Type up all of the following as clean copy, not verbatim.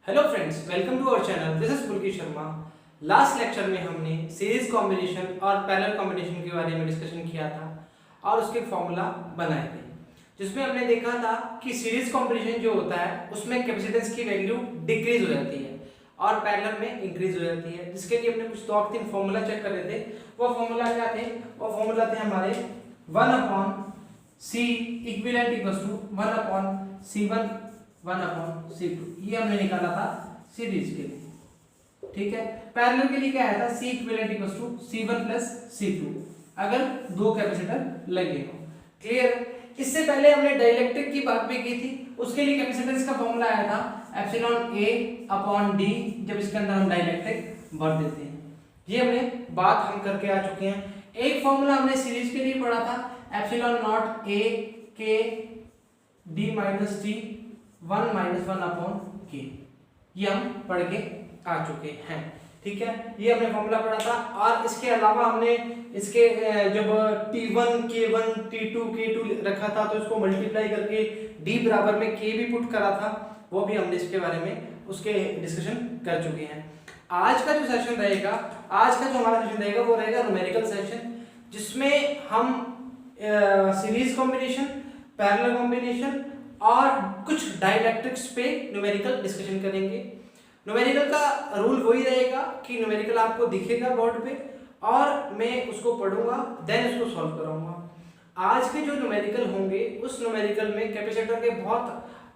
Hello friends, welcome to our channel. This is Pulki Sharma. Last lecture में हमने series combination और parallel combination के बारे में डिस्कशन किया था और उसके फॉर्मूला बनाए थे, जिसमें हमने देखा था कि सीरीज कॉम्बिनेशन जो होता है उसमें कैपेसिटेंस की वैल्यू डिक्रीज हो जाती है और पैरेलल में इंक्रीज हो जाती है, जिसके लिए हमने कुछ 2-3 फॉर्मूला चेक कर रहे थे। वो फॉर्मूला क्या थे? वो फॉर्मूला थे हमारे 1/C equivalent equals to 1/C1 1/C2। ये हमने निकाला था सीरीज के लिए, ठीक है। पैरेलल के लिए क्या आया था? C equivalent equals to C1 plus C2 अगर दो कैपेसिटर लगे हो। क्लियर? इससे पहले हमने डाइलेक्ट्रिक की बात भी की थी। उसके लिए कैपेसिटेंस का फॉर्मूला आया था एप्सिलॉन A अपॉन D, जब इसके अंदर हम डाइलेक्ट्रिक भर देते हैं। ये हमने बात हम करके आ चुके हैं। एक फॉर्मूला हमने सीरीज के लिए पढ़ा था epsilon not A K D minus T 1 - 1 upon K। ये हम पढ़ के आ चुके हैं, ठीक है। ये हमने फॉर्मूला पढ़ा था और इसके अलावा हमने इसके जब T1 K1 T2 K2 रखा था तो इसको मल्टीप्लाई करके D बराबर में K भी पुट करा था। वो भी हमने इसके बारे में उसके डिस्कशन कर चुके हैं। आज का जो सेशन रहेगा, आज का जो हमारा सेशन रहेगा वो रहेगा न्यूमेरिकल सेशन, जिसमें हम सीरीज कॉम्बिनेशन, पैरेलल कॉम्बिनेशन और कुछ डाइलेक्ट्रिक्स पे न्यूमेरिकल डिस्कशन करेंगे। न्यूमेरिकल का रूल वही रहेगा कि न्यूमेरिकल आपको दिखेगा बोर्ड पे और मैं उसको पढ़ूंगा, देन उसको सॉल्व कराऊंगा। आज के जो न्यूमेरिकल होंगे उस न्यूमेरिकल में कैपेसिटर के बहुत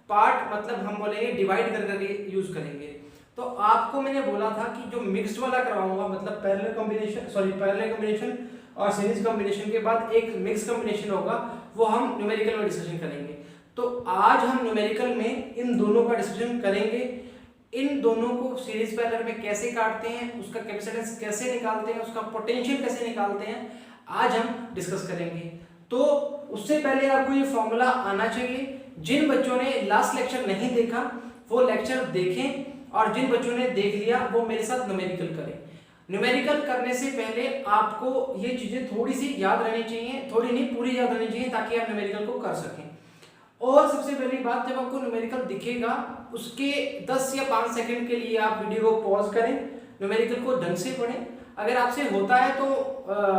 पार्ट, मतलब हम बोलेंगे डिवाइड कर करके यूज करेंगे। तो आपको मैंने बोला था कि जो मिक्स्ड वाला करवाऊंगा, मतलब पैरेलल कॉम्बिनेशन और सीरीज कॉम्बिनेशन के बाद एक मिक्स कॉम्बिनेशन होगा, वो हम न्यूमेरिकल में डिस्कशन करेंगे। तो आज हम न्यूमेरिकल में इन दोनों का डिस्कशन करेंगे। इन दोनों को सीरीज पैरेलल में कैसे काटते हैं, उसका कैपेसिटेंस कैसे निकालते हैं, उसका पोटेंशियल कैसे निकालते हैं, आज हम डिस्कस करेंगे। तो उससे पहले आपको ये फॉर्मूला आना चाहिए। जिन बच्चों ने लास्ट लेक्चर नहीं देखा वो लेक्चर देखें, और जिन बच्चों ने देख लिया वो मेरे साथ न्यूमेरिकल करें। न्यूमेरिकल करने से पहले आपको ये चीजें थोड़ी सी याद रहनी चाहिए, थोड़ी नहीं पूरी याद रहनी चाहिए, ताकि आप न्यूमेरिकल को कर सकें। और सबसे पहली बात, जब आपको न्यूमेरिकल दिखेगा उसके 10 या 5 सेकंड के लिए आप वीडियो को पॉज करें, न्यूमेरिकल को ढंग से पढ़ें। अगर आपसे होता है तो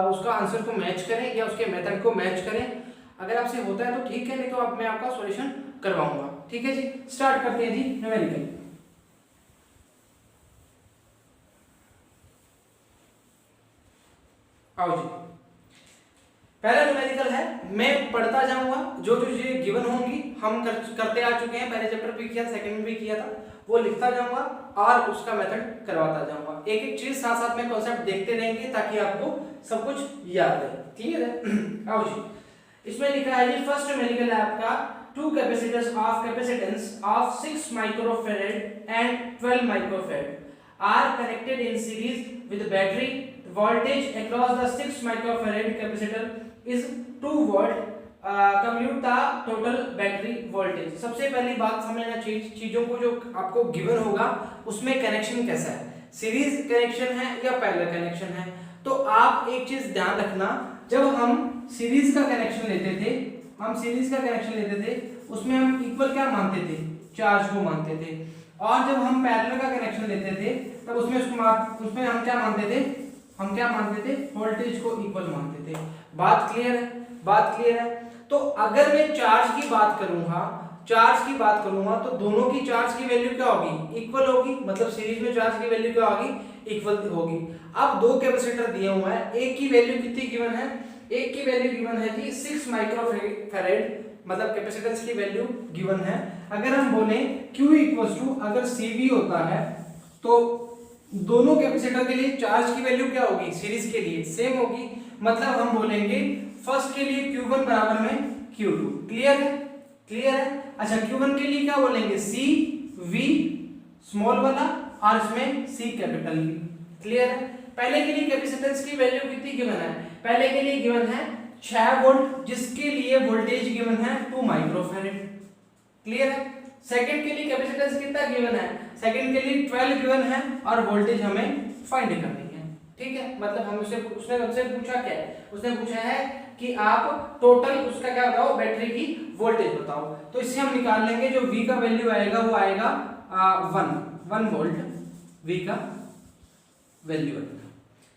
उसका आंसर को मैच करें या उसके मेथड को मैच करें। अगर आपसे होता है तो ठीक है, नहीं तो अब मैं आपका सॉल्यूशन करवाऊंगा, ठीक है जी। स्टार्ट करते हैं जी न्यूमेरिकल। आओ जी, पहला न्यूमेरिकल है, मैं पढ़ता जाऊंगा, जो जो चीजें गिवन होंगी हम करते आ चुके हैं, पहले चैप्टर भी किया, सेकंड में भी किया था, वो लिखता जाऊंगा और उसका मेथड करवाता जाऊंगा। एक एक चीज साथ साथ में कॉन्सेप्ट देखते रहेंगे ताकि आपको सब कुछ याद रहे। क्लियर है? आओ जी, इसमें लिखा है जी, फर्स्ट न्यूमेरिकल है आपका, two capacitance of 6 microfarad and 12 microfarad are connected in series with battery. Voltage across the 6 microfarad capacitor is 2 volt. Compute the total battery voltage. सबसे पहली बात समझना चाहिए चीजों को, जो आपको गिवन होगा उसमें कनेक्शन कैसा है, सीरीज कनेक्शन है या पैरेलल कनेक्शन है। तो आप एक चीज ध्यान रखना, जब हम सीरीज का कनेक्शन लेते थे उसमें हम इक्वल क्या मानते थे? चार्ज को मानते थे। और जब हम पैरेलल का कनेक्शन लेते थे तब उसमें हम क्या मानते थे? वोल्टेज को इक्वल मानते थे। बात क्लियर है? तो अगर मैं चार्ज की बात करूंगा तो दोनों की चार्ज की वैल्यू क्या होगी? इक्वल होगी। मतलब सीरीज में चार्ज की वैल्यू क्या होगी? इक्वल होगी। अब दो कैपेसिटर दिए हुए हैं, एक की वैल्यू कितनी गिवन है? एक की वैल्यू गिवन है जी 6 माइक्रोफैराड, मतलब कैपेसिटेंस की वैल्यू गिवन है। अगर हम बोले Q इक्वल्स टू, अगर CV होता है तो दोनों कैपेसिटर के लिए चार्ज की वैल्यू क्या होगी? सीरीज के लिए सेम होगी। मतलब हम बोलेंगे फर्स्ट के लिए Q1 बराबर में Q2। क्लियर है? अच्छा, Q1 के लिए क्या बोलेंगे? CV स्मॉल वाला और इसमें C कैपिटल V। क्लियर है? पहले के लिए कैपेसिटेंस की वैल्यू कितनी गिवन है? पहले के लिए गिवन है 6 वोल्ट, जिसके लिए वोल्टेज गिवन है 2 माइक्रोफैराड। क्लियर है? सेकंड के लिए कैपेसिटेंस कितना गिवन है? सेकंड के लिए 12 गिवन है और वोल्टेज हमें फाइंड करनी है, ठीक है। मतलब हम उसने हमसे पूछा क्या है? उसने पूछा है कि आप टोटल उसका क्या बताओ, बैटरी की वोल्टेज बताओ। तो इससे हम निकाल लेंगे, जो V का वैल्यू आएगा वो आएगा वन वोल्ट V का वैल्यू आएगा।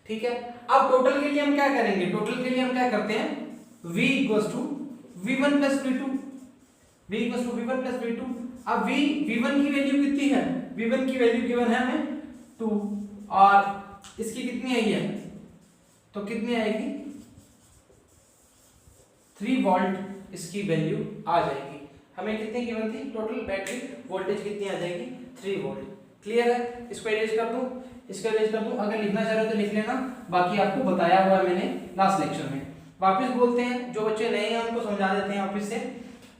ठीक है, अब टोटल के लिए हम क्या करेंगे, टोटल के लिए हम क्या करते हैं, V equals to V1 plus V2, V equals to V1 plus V2। अब V1 की वैल्यू कितनी है, V1 की वैल्यू गिवन है हमें 2 और इसकी कितनी आई है, तो कितनी आएगी 3 वोल्ट इसकी वैल्यू आ जाएगी। हमें कितनी गिवन थी, टोटल बैटरी वोल्टेज कितनी आ जाएगी 3 वोल्ट। क्लियर है, इसको इरेज कर दूं, इसको इरेज कर दूं, अगर लिखना चाह रहे हो तो लिख लेना, बाकी आपको बताया हुआ है मैंने लास्ट लेक्चर में। वापस बोलते हैं, जो बच्चे नए हैं उनको समझा देते हैं वापस से।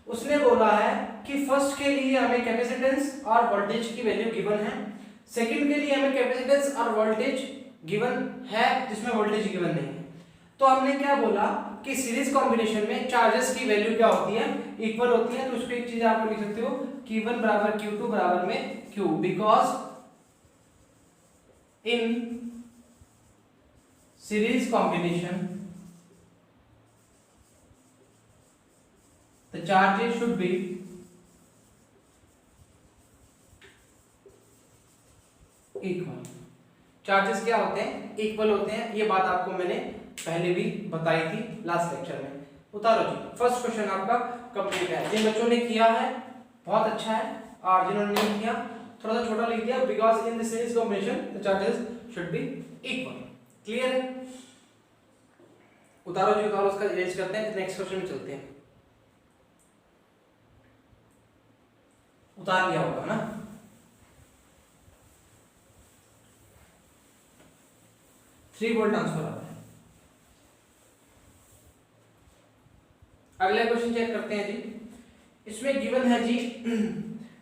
उसने बोला है कि फर्स्ट के लिए हमें कैपेसिटेंस और वोल्टेज की वैल्यू गिवन है, सेकंड के लिए हमें कैपेसिटेंस और वोल्टेज गिवन है जिसमें वोल्टेज गिवन नहीं है। तो हमने क्या बोला कि सीरीज कॉम्बिनेशन में चार्जेस की वैल्यू क्या होती है, इक्वल होती है। तो उसको एक चीज आप लिख सकते हो, Q1 बराबर Q2 बराबर में Q, because in series combination the charges should be equal। Charges क्या होते हैं, इक्वल होते हैं। ये बात आपको मैंने पहले भी बताई थी लास्ट लेक्चर में। उतारो जी, फर्स्ट क्वेश्चन आपका कंप्लीट है। जिन बच्चों ने किया है बहुत अच्छा है, और जिन्होंने नहीं किया थोड़ा सा छोटा लिख दिया, because in the series combination the charges should be equal. Clear है, उतारो जी, उतारो, उसका इरेज करते हैं, नेक्स्ट क्वेश्चन में चलते हैं। उतार लिया होगा ना, थ्री वोल्ट आंसर आता है। अगला क्वेश्चन चेक करते हैं जी। इसमें गिवन है जी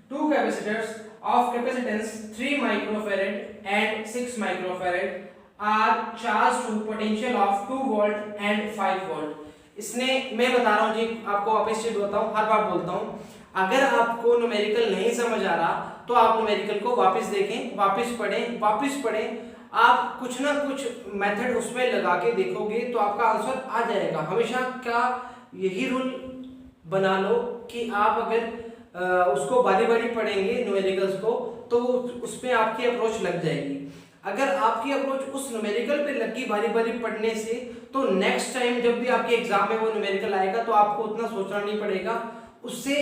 two capacitors of capacitance 3 microfarad and 6 microfarad are charged to potential of 2 volt and 5 volt. इसने, मैं बता रहा हूं जी आपको, वापस से बताऊं, हर बार बोलता हूं, अगर आपको न्यूमेरिकल नहीं समझ आ रहा तो आप न्यूमेरिकल को वापस देखें, वापस पढ़ें, आप कुछ ना कुछ मेथड उसमें लगा के देखोगे तो आपका आंसर आ जाएगा। हमेशा क्या यही रूल बना लो कि आप अगर उसको बारी बारी पढ़ेंगे न्यूमेरिकल्स को तो उसमें आपकी अप्रोच लग जाएगी। अगर आपकी अप्रोच उस न्यूमेरिकल पे लगी बारी बारी पढ़ने से, तो नेक्स्ट टाइम जब भी आपके एग्जाम में वो न्यूमेरिकल आएगा तो आपको उतना सोचना नहीं पड़ेगा, उससे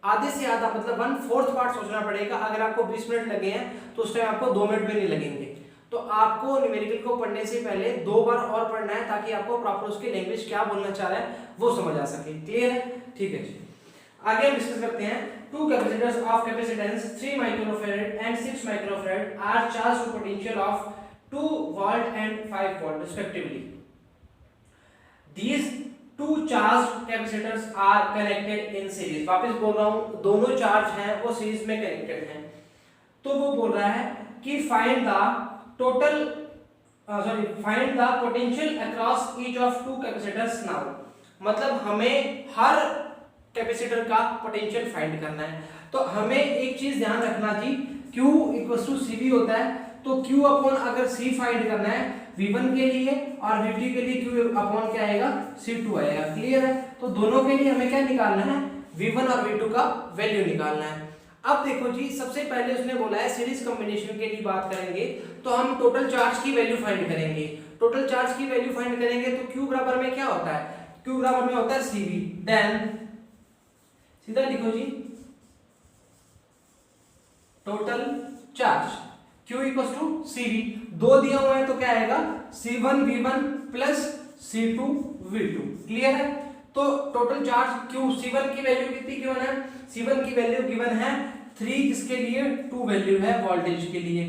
आधे से आधा मतलब 1/4 पार्ट सोचना पड़ेगा। अगर आपको 20 मिनट लगे हैं तो उस टाइम आपको 2 मिनट भी नहीं लगेंगे। तो आपको न्यूमेरिकल को पढ़ने से पहले 2 बार और पढ़ना है, ताकि आपको प्रॉपर उसकी लैंग्वेज क्या बोलना चाह रहा है वो समझ आ सके। क्लियर है, ठीक है जी। आगे हम डिस्कस करते हैं। Two capacitors of capacitance 3 microfarad and 6 microfarad are charged to potential of 2 volt and 5 volt respectively. These two charged capacitors are connected in series। वापस बोल रहा हूं, दोनों चार्ज हैं वो सीरीज में कनेक्टेड हैं। तो वो बोल रहा है कि find the potential across each of two capacitors now. मतलब हमें हर कैपेसिटर का पोटेंशियल फाइंड करना है। तो हमें एक चीज ध्यान रखना जी, Q इक्वल टू CV होता है, तो Q अपॉन अगर C फाइंड करना है V1 के लिए और V2 के लिए Q अपॉन क्या आएगा, C2 आएगा। क्लियर है, तो दोनों के लिए हमें क्या निकालना है, V1 और V2 का वैल्यू निकालना है। अब देखो जी, सबसे पहले उसने बोला है सीरीज कॉम्बिनेशन के लिए बात करेंगे तो हम टोटल चार्ज की वैल्यू फाइंड करेंगे। टोटल चार्ज की वैल्यू फाइंड करेंगे तो Q बराबर में क्या होता है, Q बराबर में होता है CV। देन सीधा लिखो जी, total charge Q equals to CV। 2 दिया हुआ है तो क्या आएगा, C1 V1 plus C2 V2। Clear है, तो टोटल चार्ज Q, C1 की वैल्यू कितनी गिवन है, C1 की वैल्यू गिवन है 3, किसके लिए, 2 वैल्यू है वोल्टेज के लिए,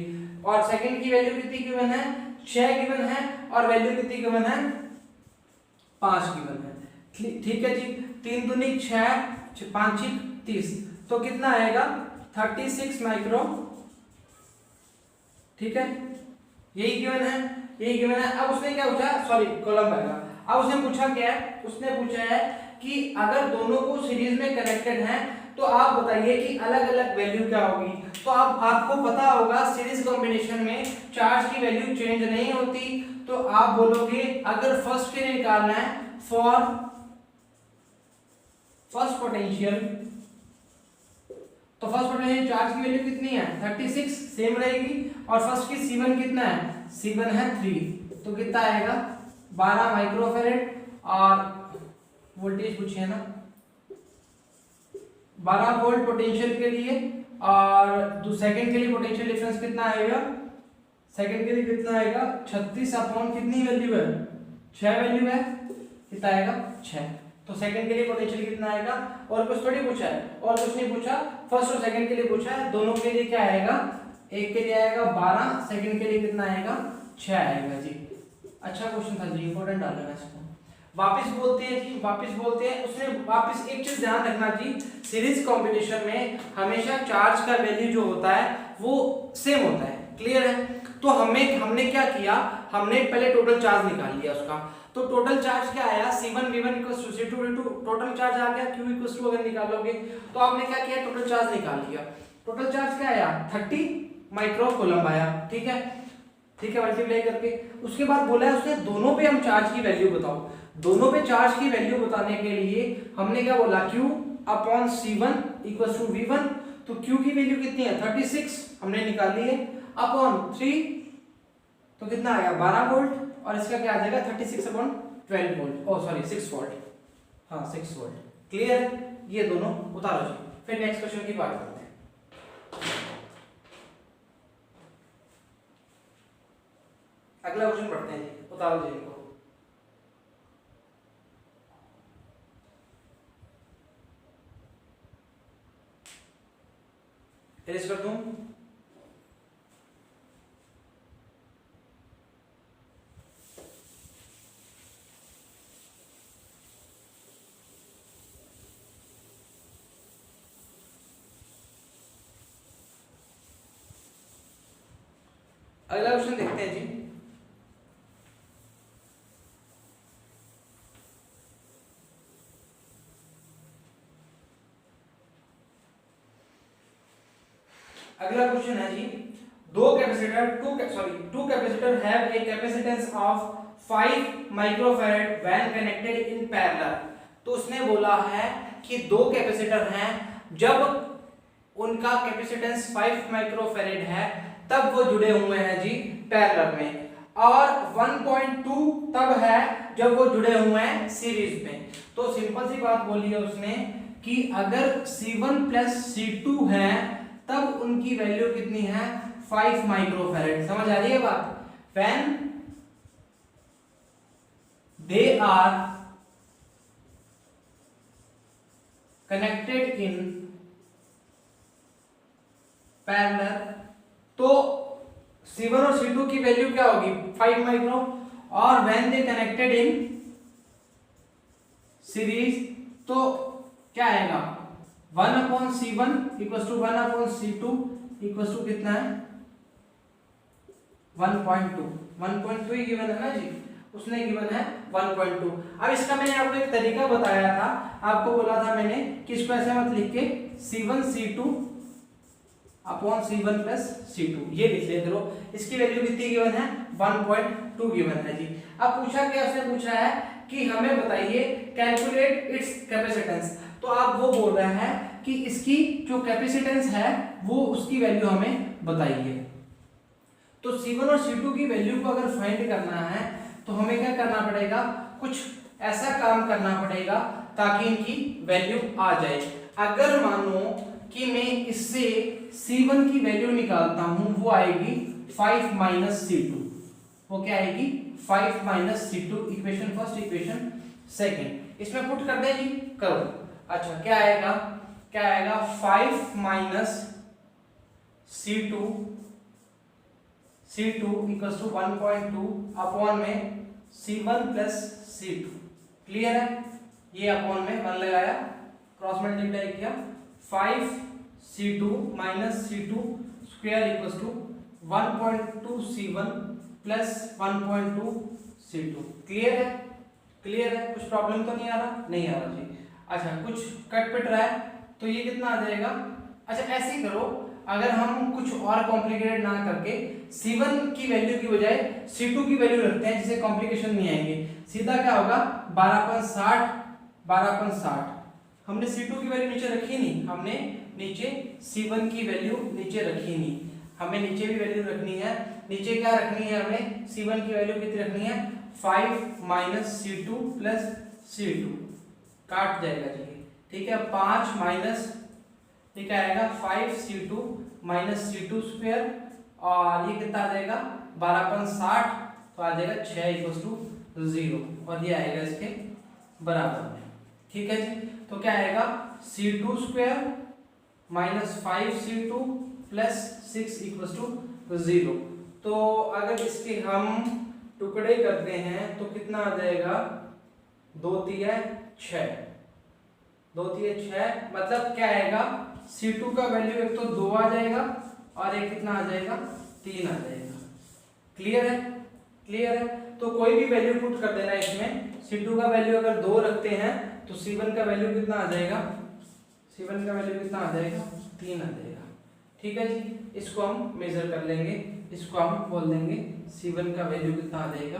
और सेकंड की वैल्यू कितनी गिवन है, 6 गिवन है, और वैल्यू कितनी गिवन है, 5 गिवन है। ठीक है जी, 3 दूनी 6, 5 6 30, तो कितना आएगा 36 माइक्रो। ठीक है, यही गिवन है, यही गिवन है। अब उसने क्या पूछा, सॉरी कॉलम आएगा। अब उसने पूछा क्या है, उसने पूछा है कि अगर दोनों को सीरीज में कनेक्टेड हैं तो आप बताइए कि अलग अलग वैल्यू क्या होगी। तो आपको पता होगा सीरीज कॉम्बिनेशन में चार्ज की वैल्यू चेंज नहीं होती, तो आप बोलोगे अगर फर्स्ट के लिए निकालना है, फॉर फर्स्ट पोटेंशियल तो फर्स्ट पोटेंशियल चार्ज की वैल्यू कितनी है 36 सेम रहेगी, और फर्स्ट की C1 कितना है, C1 है 3, तो कितना आएगा 12 माइक्रोफैरेड, और वोल्टेज पूछे है ना 12 वोल्ट पोटेंशियल के लिए, और सेकंड के लिए पोटेंशियल डिफरेंस कितना आएगा, सेकंड के लिए कितना आएगा 36 अपॉन कितनी वैल्यू है 6 वैल्यू है, कितना आएगा 6। तो सेकंड के लिए पोटेंशियल कितना आएगा, और कुछ थोड़ी पूछा है, और कुछ नहीं पूछा, फर्स्ट और सेकंड के लिए पूछा है, दोनों के लिए क्या आएगा, एक के लिए आएगा 12, सेकंड के लिए कितना आएगा 6 आएगा जी। अच्छा क्वेश्चन था जी, इंपॉर्टेंट डाल लेना इसको। वापस बोलते हैं जी, वापस बोलते हैं, उसने वापस एक चीज ध्यान रखना जी, सीरीज कॉम्बिनेशन में हमेशा चार्ज का वैल्यू जो होता है वो सेम होता है, क्लियर है। तो हमने क्या किया, हमने पहले टोटल चार्ज निकाल लिया उसका, तो टोटल चार्ज क्या आया C1 V1 C2 V2, total charge आ गया Q अगर निकालोगे तो आपने क्या किया, टोटल चार्ज निकाल लिया। टोटल चार्ज क्या आया 30 माइक्रो कूलम्ब आया, ठीक है, ठीक है, मल्टीप्लाई करके। उसके बाद बोला है उसने दोनों पे हम चार्ज की वैल्यू बताओ, दोनों पे चार्ज की वैल्यू बताने के लिए हमने क्या बोला Q upon C1 equal to V1, तो Q की वैल्यू कितनी है 36 हमने निकाली है, अपॉन 3 तो कितना आया 12 वोल्ट, और इसका क्या आ जाएगा 36 अपॉन 12 वोल्ट, ओ सॉरी 6 वोल्ट, हाँ 6 वोल्ट, क्लियर है। ये दोनों उतारो जी, फिर नेक्स्ट क्वेश्चन की बात करते हैं। अगला क्वेश्चन पढ़ते हैं जी, उतारो जी इनको। इरेज कर दूं, अगला क्वेश्चन देखते हैं जी। अगला क्वेश्चन है जी, दो capacitor have a capacitance of 5 microfarad when connected in parallel. तो उसने बोला है कि दो कैपेसिटर हैं, जब उनका कैपेसिटेंस 5 माइक्रोफैराड है तब वो जुड़े हुए हैं जी पैरेलल में, और 1.2 तब है जब वो जुड़े हुए हैं सीरीज में। तो सिंपल सी बात बोली है उसने कि अगर C1 प्लस C2 है तब उनकी वैल्यू कितनी है 5 माइक्रोफैराड। समझ आ रही है बात, when they are connected in parallel, तो C1 और C2 की वैल्यू क्या होगी 5 माइक्रो, और when they connected in series तो क्या आएगा 1 upon C1 equal to 1 upon C2 equal to कितना है 1.2 ही गिवन है ना जी, उसने गिवन है 1.2। अब इसका मैंने आपको एक तरीका बताया था, आपको बोला था मैंने कि इसको ऐसे मत लिख के C1 C2 upon C1 plus C2 ये लिख ले करो, इसकी वैल्यू कितनी गिवन है 1.2 गिवन है जी। अब पूछा क्या, उसने पूछा है कि हमें बताइए कैलकुलेट इट्स कैपेसिटेंस, तो आप वो बोल रहे हैं कि इसकी जो कैपेसिटेंस है वो उसकी वैल्यू हमें बताइए। तो C1 और C2 की वैल्यू को अगर फाइंड करना है तो हमें क्या करना पड़ेगा, कुछ ऐसा काम करना पड़ेगा ताकि इनकी वैल्यू आ जाए। अगर मानो कि मैं इससे C1 की वैल्यू निकालता हूं, वो आएगी 5 माइनस C2, वो क्या आएगी 5 minus C2, equation first equation second, इसमें पुट कर दें जी, करो। अच्छा क्या आएगा 5 minus C2 equal to 1.2 upon में C1 प्लस C2, क्लियर है। ये अपॉन में 1 लगाया, क्रॉस मल्टीप्लाई किया, 5 C2 minus C2 square equal to 1.2 C1 plus 1.2 C2, clear है, कुछ प्रॉब्लम तो नहीं आ रहा, नहीं आ रहा जी। अच्छा कुछ कट पिट रहा है, तो ये कितना आ जाएगा। अच्छा ऐसे ही करो, अगर हम कुछ और कॉम्प्लिकेटेड ना करके C1 की वैल्यू की बजाय C2 की वैल्यू रखते हैं, जिससे कॉम्प्लिकेशन नहीं आएंगे, सीधा क्या होगा 12.60 हमने C2 की वैल्यू नीचे रखी नहीं, हमने नीचे C1 की वैल्यू नीचे रखी नहीं, हमें नीचे भी वैल्यू रखनी है। नीचे क्या रखनी है हमें, C1 की वैल्यू कितनी रखनी है, 5 माइनस C2 प्लस C2, काट जाएगा जी, ठीक है। 5 माइनस ये क्या आएगा 5C2 माइनस C2 स्क्वायर, और ये कितना आ जाएगा 12×60, तो आ जाएगा 6 = 0, और ये आएगा इसके बराबर में, ठीक है जी। तो क्या आएगा C2 square minus 5C2 plus 6 = 0। तो अगर इसके हम टुकड़े करते हैं तो कितना आ जाएगा, 2 × 6, 2 × 6, मतलब क्या आएगा C2 का वैल्यू एक तो 2 आ जाएगा और एक कितना आ जाएगा 3 आ जाएगा। क्लियर है, क्लियर है। तो कोई भी वैल्यू पुट कर देना इसमें। C2 का वैल्यू अगर 2 रखते हैं तो C1 का वैल्यू कितना आ जाएगा, C1 का वैल्यू कितना आ जाएगा 3 आ जाएगा, ठीक है जी। इसको हम मेजर कर लेंगे, इसको हम बोल देंगे C1 का वैल्यू कितना आ जाएगा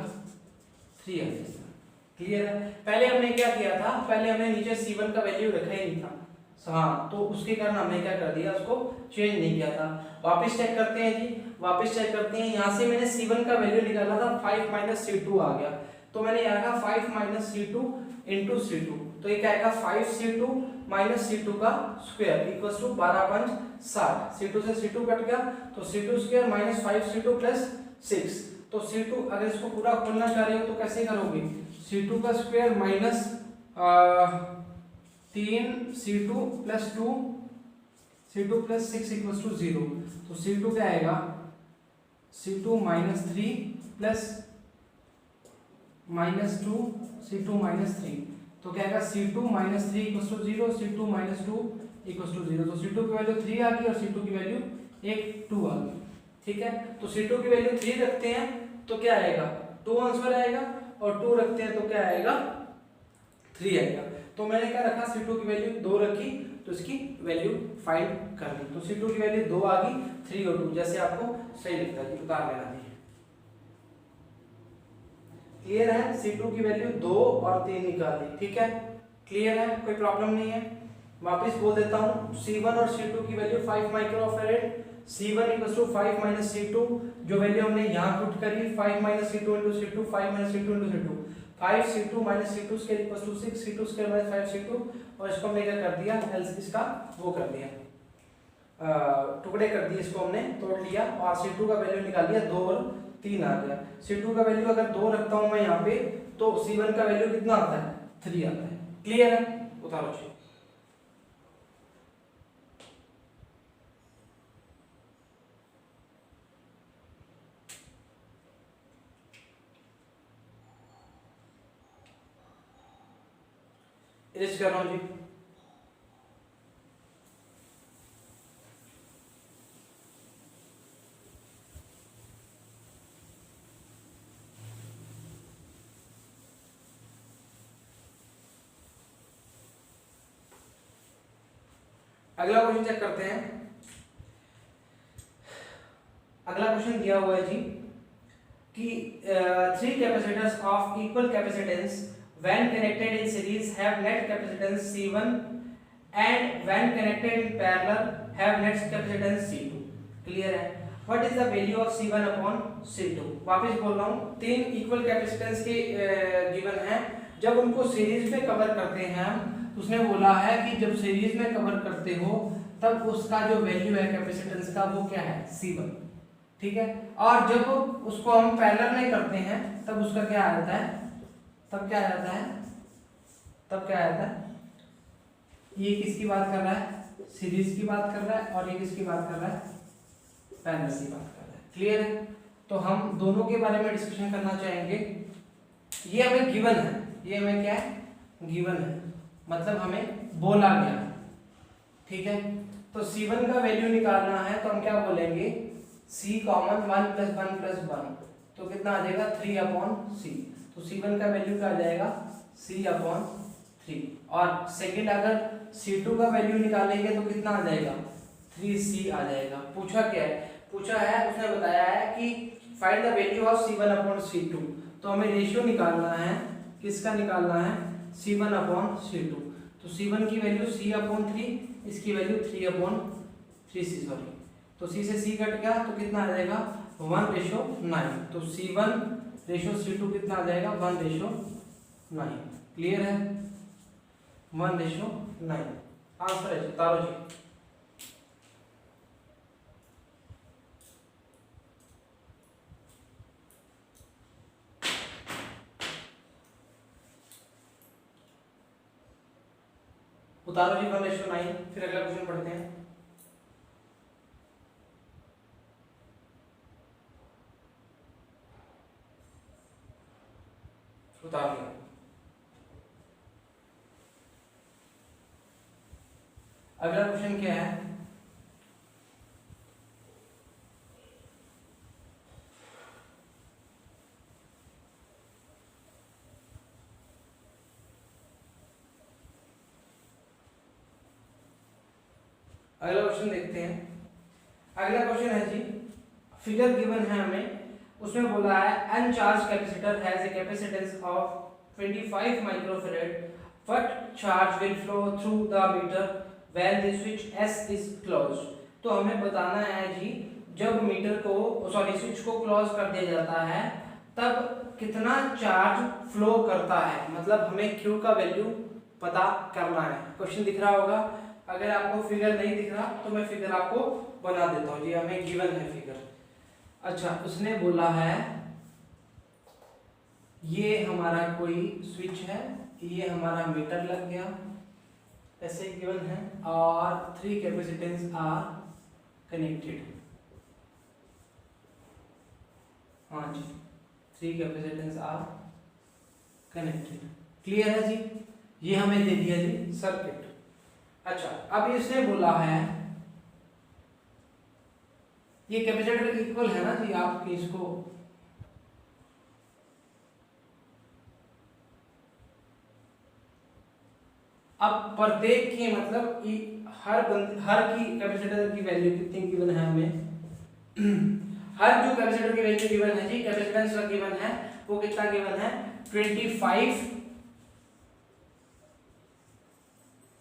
3 आ जाएगा। क्लियर है। पहले हमने क्या किया था, पहले हमने नीचे C1 का वैल्यू रखा ही नहीं था, हाँ, तो उसके कारण हमने क्या कर दिया, उसको चेंज नहीं किया था। वापस चेक करते हैं जी, वापस चेक करते हैं। यहाँ से मैंने C1 का वैल्यू निकाला था, 5 माइनस C2 आ गया, तो मैंने यहाँ रखा 5 माइनस C2 इंटू C2, तो ये क्या आएगा 5C2 माइनस C2 का स्क्वायर इक्वल टू 12×60। C2 से C2 कट गया तो C2 square minus 5C2 plus 6, तो C2 अगर इसको पूरा खोलना चाह रहे हो तो कैसे करोगे, C2 का square minus 3C2 plus 2, C2 plus 6 = 0, तो C2 क्या आएगा C2 minus 3 plus minus 2 C2 minus 3, तो क्या आएगा C2 माइनस 3 = 0, C2 माइनस 2 = 0, तो C2 की वैल्यू 3 आ गई और C2 की वैल्यू 2 आ गई, ठीक है। तो C2 की वैल्यू 3 रखते हैं तो क्या आएगा 2 आंसर आएगा, और 2 रखते हैं तो क्या आएगा 3 आएगा। तो मैंने क्या रखा, C2 की वैल्यू 2 रखी तो इसकी वैल्यू फाइंड कर ली, तो C2 की वैल्यू 2 आ गई, 3 और 2 जैसे आपको सही लगता है उतार लेना चाहिए। क्लियर है, C2 की वैल्यू 2 और 3 निकाल ली, ठीक है, क्लियर है, कोई प्रॉब्लम नहीं है। वापस बोल देता हूँ, C1 और C2 की value 5 microfarad, C1 = 5 minus C2, जो वैल्यू हमने यहाँ पुट करी 5 minus C2 into C2, 5 minus C2 into C2, 5C2 minus C2 square equal to 6, C2 square minus 5C2, और इसको हमने क्या कर दिया, इसका वो कर दिया, टुकड़े कर दिए, इसको हमने तोड़ लिया और C2 का वैल्यू निकाल दिया, 2 और 3 आ गया। C2 का वैल्यू अगर 2 रखता हूं मैं यहाँ पे तो C1 का वैल्यू कितना आता है 3 आता है। क्लियर है, उतारो जी। इरेज कर रहा हूं जी। अगला क्वेश्चन चेक करते हैं। अगला क्वेश्चन दिया हुआ है जी कि 3 capacitors of equal capacitance when connected in series have net capacitance C1 and when connected in parallel have net capacitance C2। Clear है। What is the value of C1 upon C2? वापस बोल रहा हूँ, 3 equal capacitance के given है, जब उनको series में कवर करते हैं हम, उसने बोला है कि जब सीरीज में कवर करते हो तब उसका जो वैल्यू है कैपेसिटेंस का वो क्या है C1, ठीक है। और जब उसको हम पैरेलल में करते हैं तब उसका क्या आ जाता है, तब क्या आ जाता है, तब क्या आ जाता है, ये किसकी बात कर रहा है, सीरीज की बात कर रहा है, और ये किसकी बात कर रहा है, पैरेलल की बात कर रहा है। क्लियर है। तो हम दोनों के बारे में डिस्कशन करना चाहेंगे। ये हमें गिवन है, ये हमें क्या है गिवन है, मतलब हमें बोला गया है, ठीक है। तो C1 का वैल्यू निकालना है तो हम क्या बोलेंगे, C कॉमन 1 + 1 + 1, तो कितना आ जाएगा 3/C। तो C1 का वैल्यू क्या आ जाएगा C/3, और सेकंड अगर C2 का वैल्यू निकालेंगे तो कितना आ जाएगा 3C आ जाएगा। पूछा क्या है, पूछा है, उसने बताया है कि find the value of C1/C2, तो हमें रेशियो निकालना है, किसका निकालना है C1/C2। तो C1 की वैल्यू C/3, इसकी वैल्यू 3/3C, सॉरी, तो C से C कट गया तो कितना आ जाएगा 1:9, तो C1:C2 कितना आ जाएगा 1:9। क्लियर है, 1:9 आंसर है तारो जी। उतारो जी 1:9। फिर अगला क्वेश्चन पढ़ते हैं। उतार लिया। अगला क्वेश्चन क्या है, अगला क्वेश्चन देखते हैं। अगला क्वेश्चन है जी, फिगर गिवन है हमें, उसमें बोला है अनचार्ज capacitor has a capacitance of 25 microfarad but charge will flow through the meter when the switch S is closed। तो हमें बताना है जी, जब मीटर को स्विच को क्लोज कर दिया जाता है तब कितना चार्ज फ्लो करता है, मतलब हमें Q का वैल्यू पता करना है। क्वेश्चन दिख रहा होगा, अगर आपको फिगर नहीं दिख रहा तो मैं फिगर आपको बना देता हूँ जी, हमें गिवन है फिगर। अच्छा, उसने बोला है ये हमारा कोई स्विच है, ये हमारा मीटर लग गया, ऐसे गिवन है, और 3 कैपेसिटेंस आर कनेक्टेड। हाँ जी, 3 कैपेसिटेंस आर कनेक्टेड। क्लियर है जी, ये हमें दे दिया जी सर्किट। अच्छा, अब इसने बोला है ये कैपेसिटर इक्वल है ना जी, आप इसको अब प्रत्येक की मतलब हर की कैपेसिटर की वैल्यू कितनी गिवन है हमें हर जो कैपेसिटर की वैल्यू गिवन है जी, कैपेसिटेंस का गिवन है, वो कितना गिवन है 25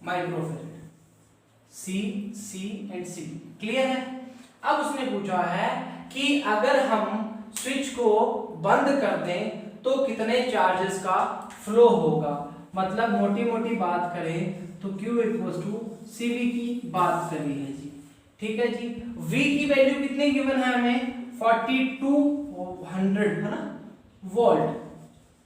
microfarad. C and C clear है। अब उसने पूछा है कि अगर हम स्विच को बंद कर दें तो कितने चार्जेस का फ्लो होगा, मतलब मोटी मोटी बात करें तो Q = CV की बात करी है जी। ठीक है जी, V की वैल्यू कितनी गिवन है हमें 4200 है ना वोल्ट,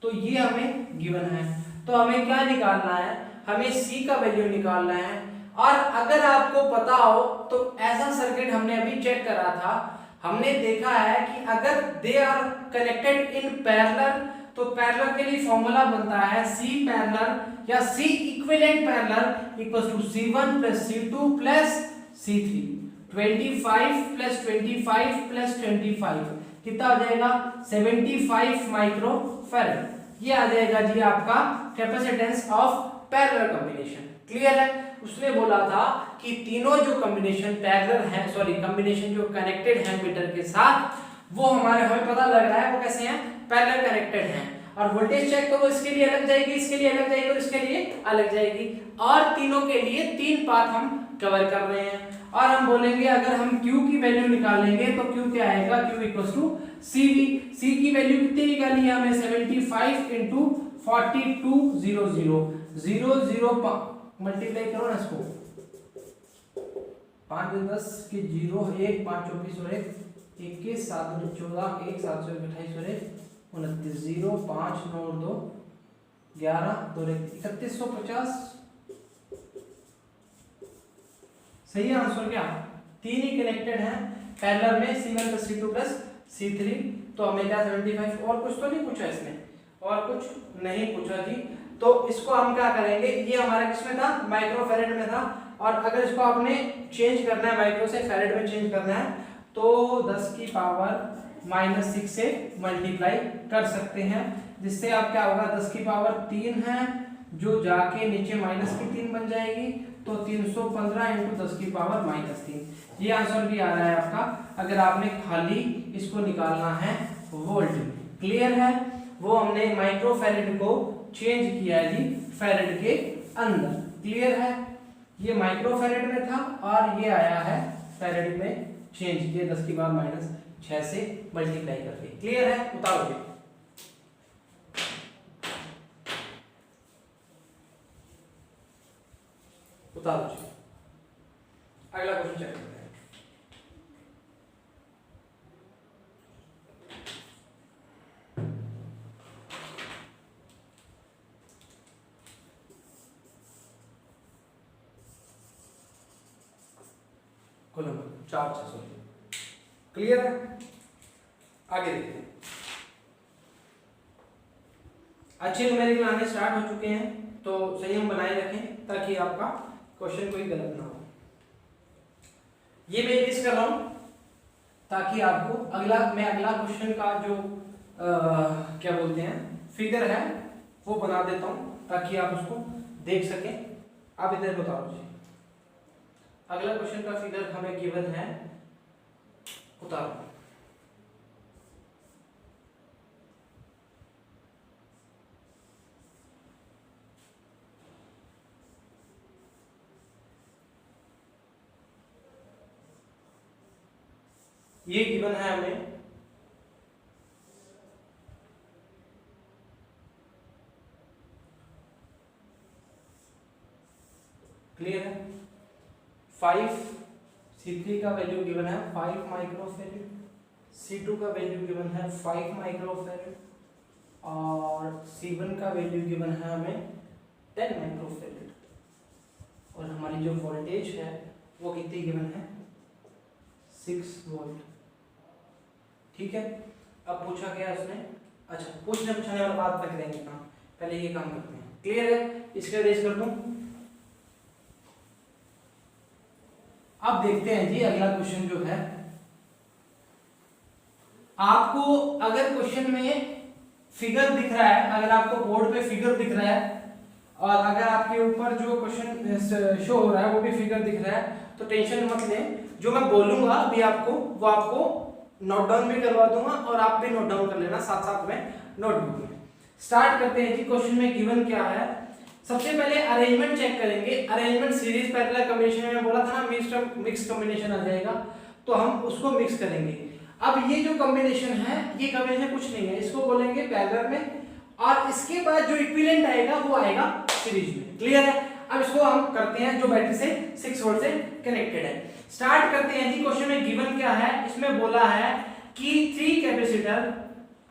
तो ये हमें गिवन है। तो हमें क्या निकालना है, हमें C का वैल्यू निकालना है। और अगर आपको पता हो तो ऐसा सर्किट हमने अभी चेक करा था, हमने देखा है कि अगर they are connected in parallel तो पैरेलल के लिए फॉर्मूला बनता है C पैरेलल या C equivalent parallel equals to C1 + C2 + C3। 25 + 25 + 25 कितना आ जाएगा 75 माइक्रोफैराड। ये आ जाएगा जी आपका capacitance of parallel combination. Clear है। उसने बोला था कि तीनों जो कॉम्बिनेशन पैरेलल है, सॉरी कॉम्बिनेशन जो कनेक्टेड है मीटर के साथ, वो हमें पता लग रहा है वो कैसे हैं, पैरेलल कनेक्टेड हैं। और वोल्टेज चेक करो, इसके लिए अलग जाएगी, इसके लिए अलग जाएगी और इसके लिए अलग जाएगी, और तीनों के लिए 3 पाथ हम कवर कर रहे हैं। और हम बोलेंगे अगर हम Q की वैल्यू निकालेंगे तो Q क्या आएगा, Q = CV। C की वैल्यू कितनी निकाली है हमें 75 × 4200 00 मल्टीप्लाई करो ना इसको, 5 × 10 की 0 1 5 24 और 1 21 7 × 14 1 7 28 और 1 29 0 5 9 और 2 11 2 3150। सही है आंसर क्या, 3 ही कनेक्टेड हैं पैरेलल में C1 + C2 + C3। तो हमें क्या 75, और कुछ तो नहीं पूछा इसमें, और कुछ नहीं पूछा जी। तो इसको हम क्या करेंगे, ये हमारा किसमें था, माइक्रोफैराड में था, और अगर इसको आपने चेंज करना है माइक्रो से फैराड में चेंज करना है तो 10⁻⁻6 से मल्टीप्लाई कर सकते हैं, जिससे आप क्या होगा 10⁻3 है जो जाके नीचे -3 बन जाएगी, तो 315 × 10⁻−3। ये आंसर भी आ रहा है आपका, अगर आपने खाली इसको निकालना है वोल्ट में। क्लियर है, वो हमने माइक्रोफैराड को चेंज किया है जी फैराड के अंदर। क्लियर है? ये माइक्रोफैरेड में था और ये आया है फैरेड में चेंज किए 10 की पावर माइनस 6 से मल्टीप्लाई करके। क्लियर है? उतारो जी। उतारो जी। अगला क्वेश्चन चेक करते हैं। कुल 4 क्लियर है? आगे देखते हैं। अच्छे न्यूमेरिकल आने स्टार्ट हो चुके हैं तो संयम बनाए रखें ताकि आपका क्वेश्चन कोई गलत ना हो। ये मैं इस कर रहा हूं ताकि आपको मैं अगला क्वेश्चन का जो क्या बोलते हैं फिगर है वो बना देता हूं ताकि आप उसको देख सकें। आप इधर बताओ जी। अगला क्वेश्चन का फिगर हमें गिवन है, उतारो। ये गिवन है हमें क्लियर है? 5C3 का वैल्यू गिवन है 5 माइक्रोफैरेड, C2 का वैल्यू गिवन है 5 माइक्रोफैरेड और C1 का वैल्यू गिवन है हमें 10 माइक्रोफैरेड और हमारी जो वोल्टेज है वो कितनी गिवन है 6 वोल्ट। ठीक है? अब पूछा गया उसने, अच्छा पूछने पूछाने वाला बात तक करेंगे काम, पहले ये काम करते हैं। क्लियर है? इसका रेस कर दूं। अब देखते हैं जी अगला क्वेश्चन जो है, आपको अगर क्वेश्चन में फिगर दिख रहा है, अगर आपको बोर्ड पे फिगर दिख रहा है और अगर आपके ऊपर जो क्वेश्चन शो हो रहा है वो भी फिगर दिख रहा है तो टेंशन मत लें। जो मैं बोलूंगा अभी आपको वो आपको नोट डाउन भी करवा दूंगा और आप भी नोट डाउन कर लेना साथ साथ में नोटबुक में। स्टार्ट करते हैं जी। क्वेश्चन में गिवन क्या है, सबसे पहले अरेंजमेंट चेक करेंगे। अरेंजमेंट सीरीज पैरेलल कॉम्बिनेशन में बोला था ना मिक्स कॉम्बिनेशन आ जाएगा तो हम उसको मिक्स करेंगे। अब ये जो कॉम्बिनेशन है ये कॉम्बिनेशन कुछ नहीं है, इसको बोलेंगे पैरेलल में और इसके बाद जो इक्विवेलेंट आएगा वो आएगा सीरीज में। क्लियर है? अब इसको हम करते हैं जो बैटरी से 6 वोल्ट से कनेक्टेड है। स्टार्ट करते हैं जी। क्वेश्चन में गिवन क्या है, इसमें बोला है कि 3 capacitor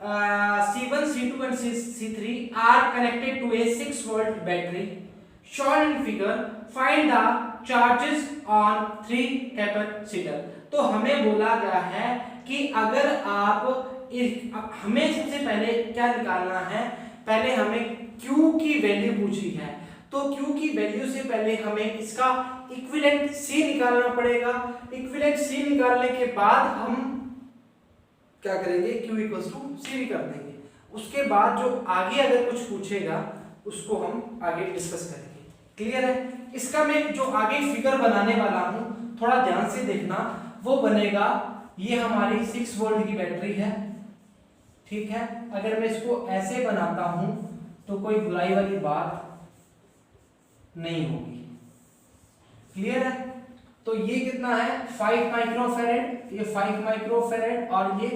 C1, C2 and C3 are connected to a 6 volt battery shown in figure. Find the charges on 3 capacitor. तो हमें बोला गया है कि अगर हमें सबसे पहले क्या निकालना है, पहले हमें Q की वैल्यू पूछी है तो Q की वैल्यू से पहले हमें इसका इक्विवेलेंट C निकालना पड़ेगा। इक्विवेलेंट C निकालने के बाद हम क्या करेंगे Q इक्वल्स टू C कर देंगे। उसके बाद जो आगे अगर कुछ पूछेगा उसको हम आगे डिस्कस करेंगे। क्लियर है? इसका मैं जो आगे फिगर बनाने वाला हूं थोड़ा ध्यान से देखना, वो बनेगा ये हमारी 6 वोल्ट की बैटरी है। ठीक है? अगर मैं इसको ऐसे बनाता हूं तो कोई बुराई वाली बात नहीं होगी। क्लियर है? तो ये कितना है 5 माइक्रोफैरेड, ये 5 माइक्रोफैरेड और ये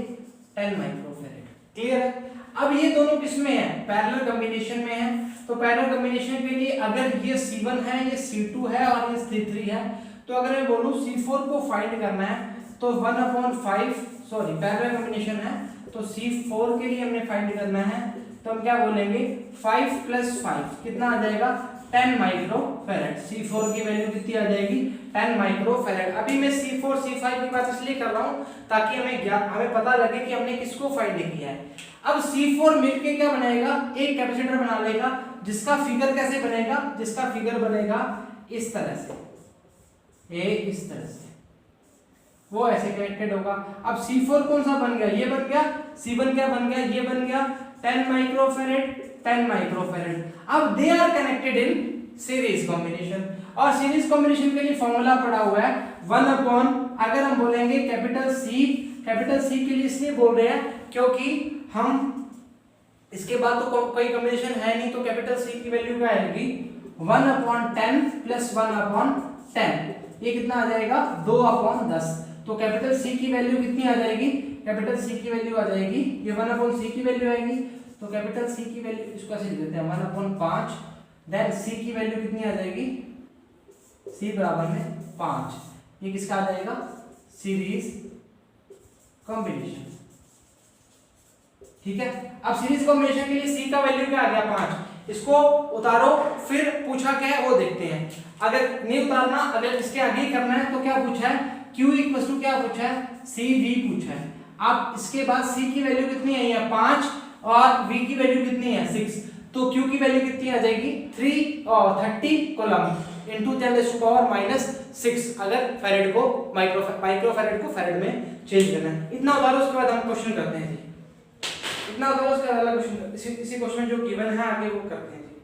10 माइक्रोफैरेड। क्लियर है? अब ये दोनों किस में है, पैरेलल कॉम्बिनेशन में है। तो पैरेलल कॉम्बिनेशन के लिए अगर ये C1 है, ये C2 है और ये C3 है तो अगर मैं बोलूं C4 को फाइंड करना है तो 1/5 सॉरी पैरेलल कॉम्बिनेशन है तो C4 के लिए हमने फाइंड करना है तो हम क्या बोलेंगे 5 + 5 कितना आ जाएगा 10 माइक्रोफैरेड। C4 की वैल्यू कितनी आ जाएगी 10 माइक्रोफैरेड। अभी मैं C4 C5 की बात इसलिए कर रहा हूं ताकि हमें पता लगे कि हमने किसको फाइंड किया है। अब C4 मिलके क्या बनाएगा, एक कैपेसिटर बना लेगा जिसका फिगर कैसे बनेगा, जिसका फिगर बनेगा इस तरह से, इस तरह से वो ऐसे कनेक्टेड होगा। अब C4 कौन सा बन गया, ये बन गया। C1 क्या बन गया, ये बन गया 10 माइक्रोफैरेड 10 माइक्रोफैरेड। अब they are connected in series combination और सीरीज कॉम्बिनेशन के लिए फॉर्मूला पड़ा हुआ है 1/, अगर हम बोलेंगे कैपिटल सी के लिए इसलिए बोल रहे हैं क्योंकि हम इसके बाद तो कोई कॉम्बिनेशन है नहीं तो कैपिटल सी की वैल्यू क्या आएगी 1/10 प्लस 1/10, ये कितना आ जाएगा 2/10। तो कैपिटल सी की वैल्यू कितनी आ जाएगी, कैपिटल सी की वैल्यू आ जाएगी, ये 1/c की वैल्यू आएगी, तो कैपिटल सी की वैल्यू इसको ऐसे लिख देते हैं 1/5, देन सी की वैल्यू कितनी आ जाएगी, सी बराबर में 5, ये किसका आ जाएगा, सीरीज कॉम्बिनेशन। ठीक है, अब सीरीज कॉम्बिनेशन के लिए सी का वैल्यू क्या आ गया 5, इसको उतारो, फिर पूछा क्या है वो देखते हैं। अगर नहीं उतारना, अगर इसके आगे ही करना है तो क्या पूछा है, Q इक्वल टू क्या पूछा है, CV पूछा है। अब इसके बाद C की वैल्यू कितनी आई है 5 और V की वैल्यू कितनी है 6, तो Q की वैल्यू कितनी आ जाएगी 30 कूलम इनटू 10⁻⁻6, अगर फैरेड को माइक्रोफैरेड को फैरेड में चेंज करना है। इतना उतारो, उसके बाद हम क्वेश्चन करते हैं जी, इतना उतारो, उसके बाद अगला क्वेश्चन, इसी क्वेश्चन जो गिवन है आगे वो करते हैं जी।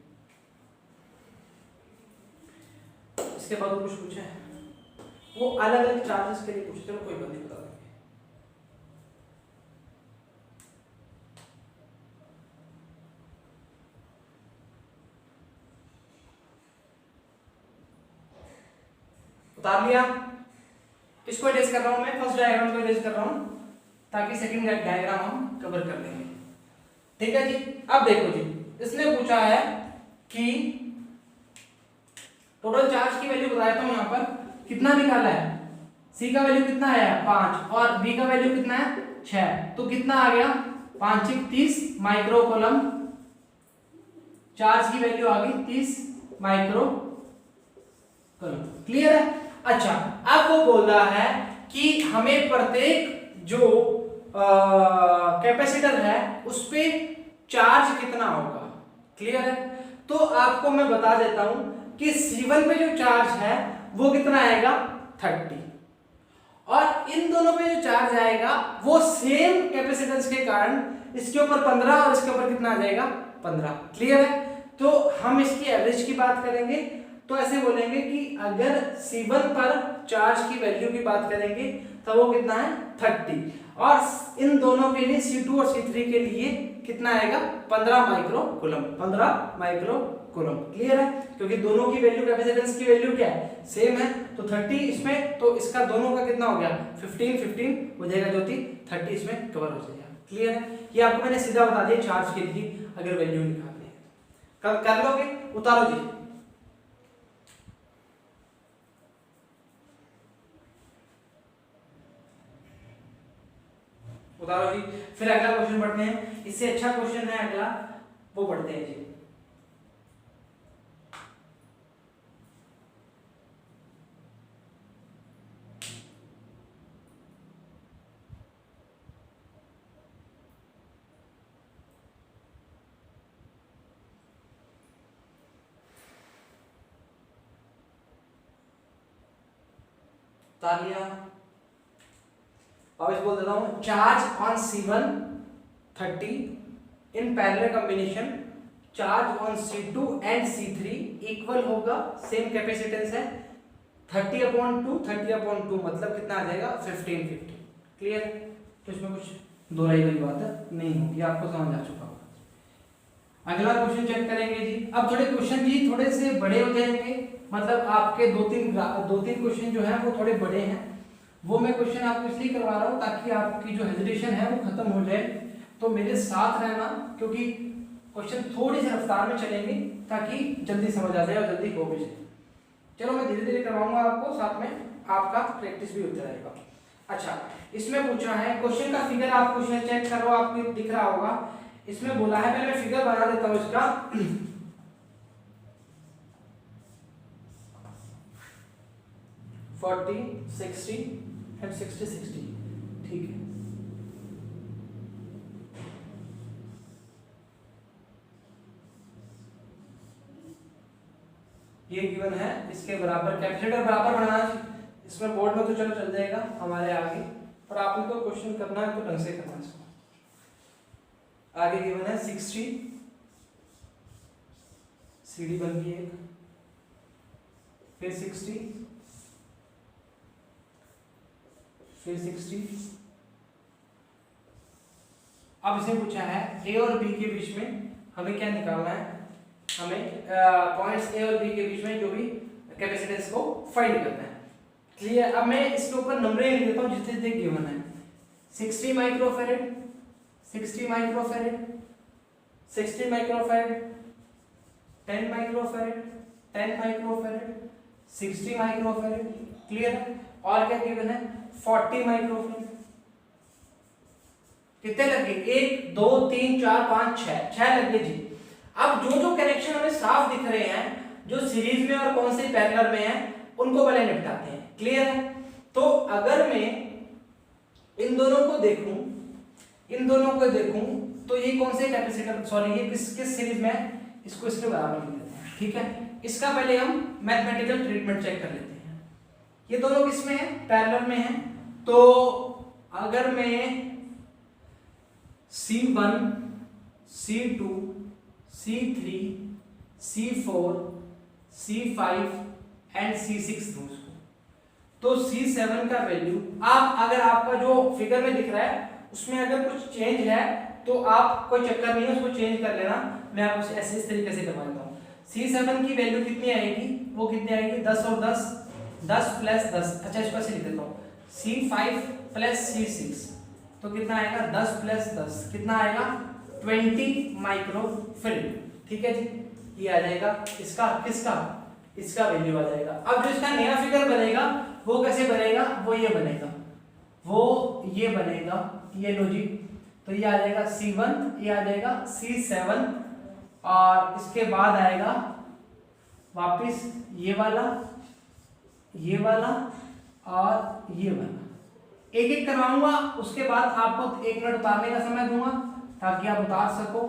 इसके बाद कुछ पूछे हैं, वो अलग अलग चार्जेस के लिए पूछे, चलो कोई बात नहीं, बता देंगे। उतार लिया, किसको इरेज कर रहा हूं मैं, फर्स्ट डायग्राम को इरेज कर रहा हूं ताकि सेकंड डायग्राम हम कवर कर लेंगे। ठीक है जी, अब देखो जी, इसने पूछा है कि टोटल चार्ज की वैल्यू बताया था यहां पर, कितना निकाला है, सी का वैल्यू कितना है 5 और बी का वैल्यू कितना है 6, तो कितना आ गया 5 × 30 माइक्रो कूलम, चार्ज की वैल्यू आ गई 30 माइक्रो कूलम। क्लियर है। अच्छा, अब वो बोल रहा है कि हमें प्रत्येक जो कैपेसिटर है उस पे चार्ज कितना होगा। क्लियर है, तो आपको मैं बता देता हूं कि C1 पे जो चार्ज है वो कितना आएगा 30, और इन दोनों पे जो चार्ज आएगा वो सेम कैपेसिटेंस के कारण इसके ऊपर 15 और इसके ऊपर कितना आ जाएगा 15। क्लियर है, तो हम इसकी एवरेज की बात करेंगे तो ऐसे बोलेंगे कि अगर C1 पर चार्ज की वैल्यू की बात करेंगे तो वो कितना है 30, और इन दोनों के लिए C2 और C3 के लिए कितना आएगा 15 micro coulomb, 15 micro coulomb. Clear है, क्योंकि दोनों की वैल्यू, कैपेसिटेंस की वैल्यू क्या है सेम है, तो 30 इसमें, तो इसका दोनों का कितना हो गया 15 हो जाएगा, जो थी 30 इसमें कवर हो जाएगा। क्लियर है, ये आपको मैंने सीधा बता दिया चार्ज के लिए अगर वैल्यू निकालनी है। कर लोगे, उतारो जी। उतारो जी, फिर अगला क्वेश्चन पढ़ते हैं, इससे अच्छा क्वेश्चन है अगला, वो पढ़ते हैं जी। उतार लिया, अब इस बोल देता हूं, charge on C1 30 in parallel combination, charge on C2 and C3 equal होगा, सेम कैपेसिटेंस है 30/2 30/2 मतलब कितना आ जाएगा 15। क्लियर, तो इसमें कुछ दोहराई वाली बात नहीं होगी, आपको समझ आ चुका होगा। अगला क्वेश्चन चेक करेंगे जी। अब थोड़े क्वेश्चन जी थोड़े से बड़े हो जाएंगे, मतलब आपके दो तीन क्वेश्चन जो है वो थोड़े बड़े हैं, वो मैं क्वेश्चन आपको इसलिए करवा रहा हूँ ताकि आपकी जो हेजिटेशन है वो खत्म हो जाए। तो मेरे साथ रहना, क्योंकि क्वेश्चन थोड़ी सी रफ्तार में चलेंगे ताकि जल्दी समझ आ जाए और जल्दी हो भी जाए। चलो मैं धीरे धीरे करवाऊंगा आपको, साथ में आपका प्रैक्टिस भी होता रहेगा। अच्छा, इसमें पूछा है क्वेश्चन का फिगर, आप क्वेश्चन चेक करो, आपको दिख रहा होगा। इसमें बोला है, पहले मैं फिगर बना देता हूँ इसका। 40 60 एंड 60 60, ठीक है। ये गिवन है, इसके बराबर कैपेसिटर बराबर बनाना, इसमें बोर्ड में तो चलो चल जाएगा हमारे आगे, पर आपने तो क्वेश्चन करना है तो ढंग से करना है इसको। आगे गिवन है 60, सीडी बन गई एक, फिर 60, फिर 60। अब इसे पूछा है ए और बी के बीच में हमें क्या निकालना है, हमें पॉइंट्स ए और बी के बीच में जो भी कैपेसिटेंस को फाइंड करना है। क्लियर। अब मैं इसके ऊपर नंबरिंग लिख देता हूँ जितने जितने गिवन है। 60 microfarad, 60 microfarad, 60 microfarad, 10 microfarad, 10 microfarad, 60 microfarad. Clear है। और क्या गिवन है? 40 माइक्रोफैरेड। कितने लगे? 1 2 3 4 5 6 लगे जी। अब जो जो कनेक्शन हमें साफ दिख रहे हैं, जो सीरीज में और कौन से पैरेलल में है, उनको पहले निपटाते हैं। क्लियर है। तो अगर मैं इन दोनों को देखूं, इन दोनों को देखूं तो ये कौन से कैपेसिटर, सॉरी ये किस सीरीज में है, इसको इसके बराबर लिख देते हैं। ठीक है। इसका पहले हम मैथमेटिकल ट्रीटमेंट चेक कर लेते हैं। ये दोनों किस में है? पैरेलल में है। तो अगर मैं C1, C2, C3, C4, C5 and C6 दूं उसको, तो C7 का वैल्यू आप, अगर आपका जो फिगर में दिख रहा है उसमें अगर कुछ चेंज है तो आप, कोई चक्कर नहीं है, उसको चेंज कर लेना। मैं आपको ऐसे इस तरीके से करवा देता हूँ। C7 की वैल्यू कितनी आएगी? वो कितनी आएगी? 10 और 10, 10 प्लस 10। अच्छा इसको ऐसे लिख देता हूँ, C5 प्लस C6 तो कितना आएगा? 10 प्लस 10 कितना आएगा? 20 माइक्रोफैरेड। ठीक है जी। ये आ जाएगा इसका, किसका? इसका वैल्यू आ जाएगा। अब जो इसका नया फिगर बनेगा वो कैसे बनेगा? वो ये बनेगा, वो ये बनेगा, ये लो जी। तो ये आ जाएगा C1, ये आ जाएगा C7 और इसके बाद आएगा वापस ये वाला, ये वाला और ये वाला। एक एक करवाऊंगा, उसके बाद आपको 1 मिनट उतारने का समय दूंगा ताकि आप उतार सको।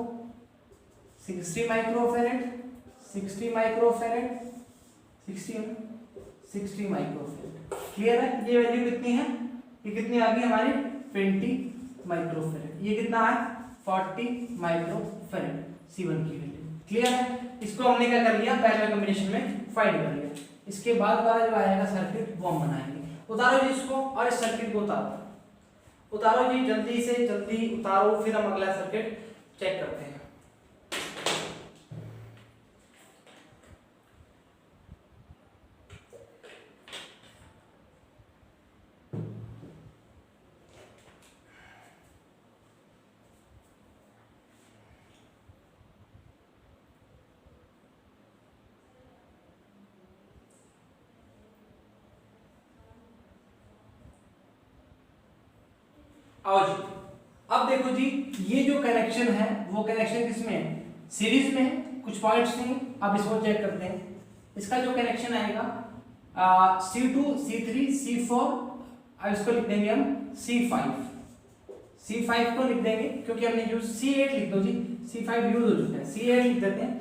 60 माइक्रोफैरेड, 60 माइक्रोफैरेड, 60 माइक्रोफैरेड। क्लियर है। ये वैल्यू कितनी है? ये कितनी आ गई हमारी? 20 माइक्रोफैरेड। ये कितना है? 40 माइक्रोफैरेड C1 की वैल्यू। क्लियर है। इसको हमने क्या कर लिया? पैरेलल कॉम्बिनेशन में फाइंड कर लिया। इसके बाद वाला जो आएगा सर्किट वो हम बनाएंगे। उतारो जी इसको और इस सर्किट को उतारो, उतारो जी, जल्दी से जल्दी उतारो, फिर हम अगला सर्किट चेक करते हैं। आओ जी। अब देखो जी, ये जो कनेक्शन है वो कनेक्शन किसमें है? सीरीज में। कुछ पॉइंट्स नहीं, अब इसको चेक करते हैं। इसका जो कनेक्शन आएगा C2, C3, C4, अब इसको लिख देंगे हम C5। C5 को लिख देंगे क्योंकि हमने जो C8 लिख दो जी, C5 यूज हो चुका है, C8 लिख देते हैं।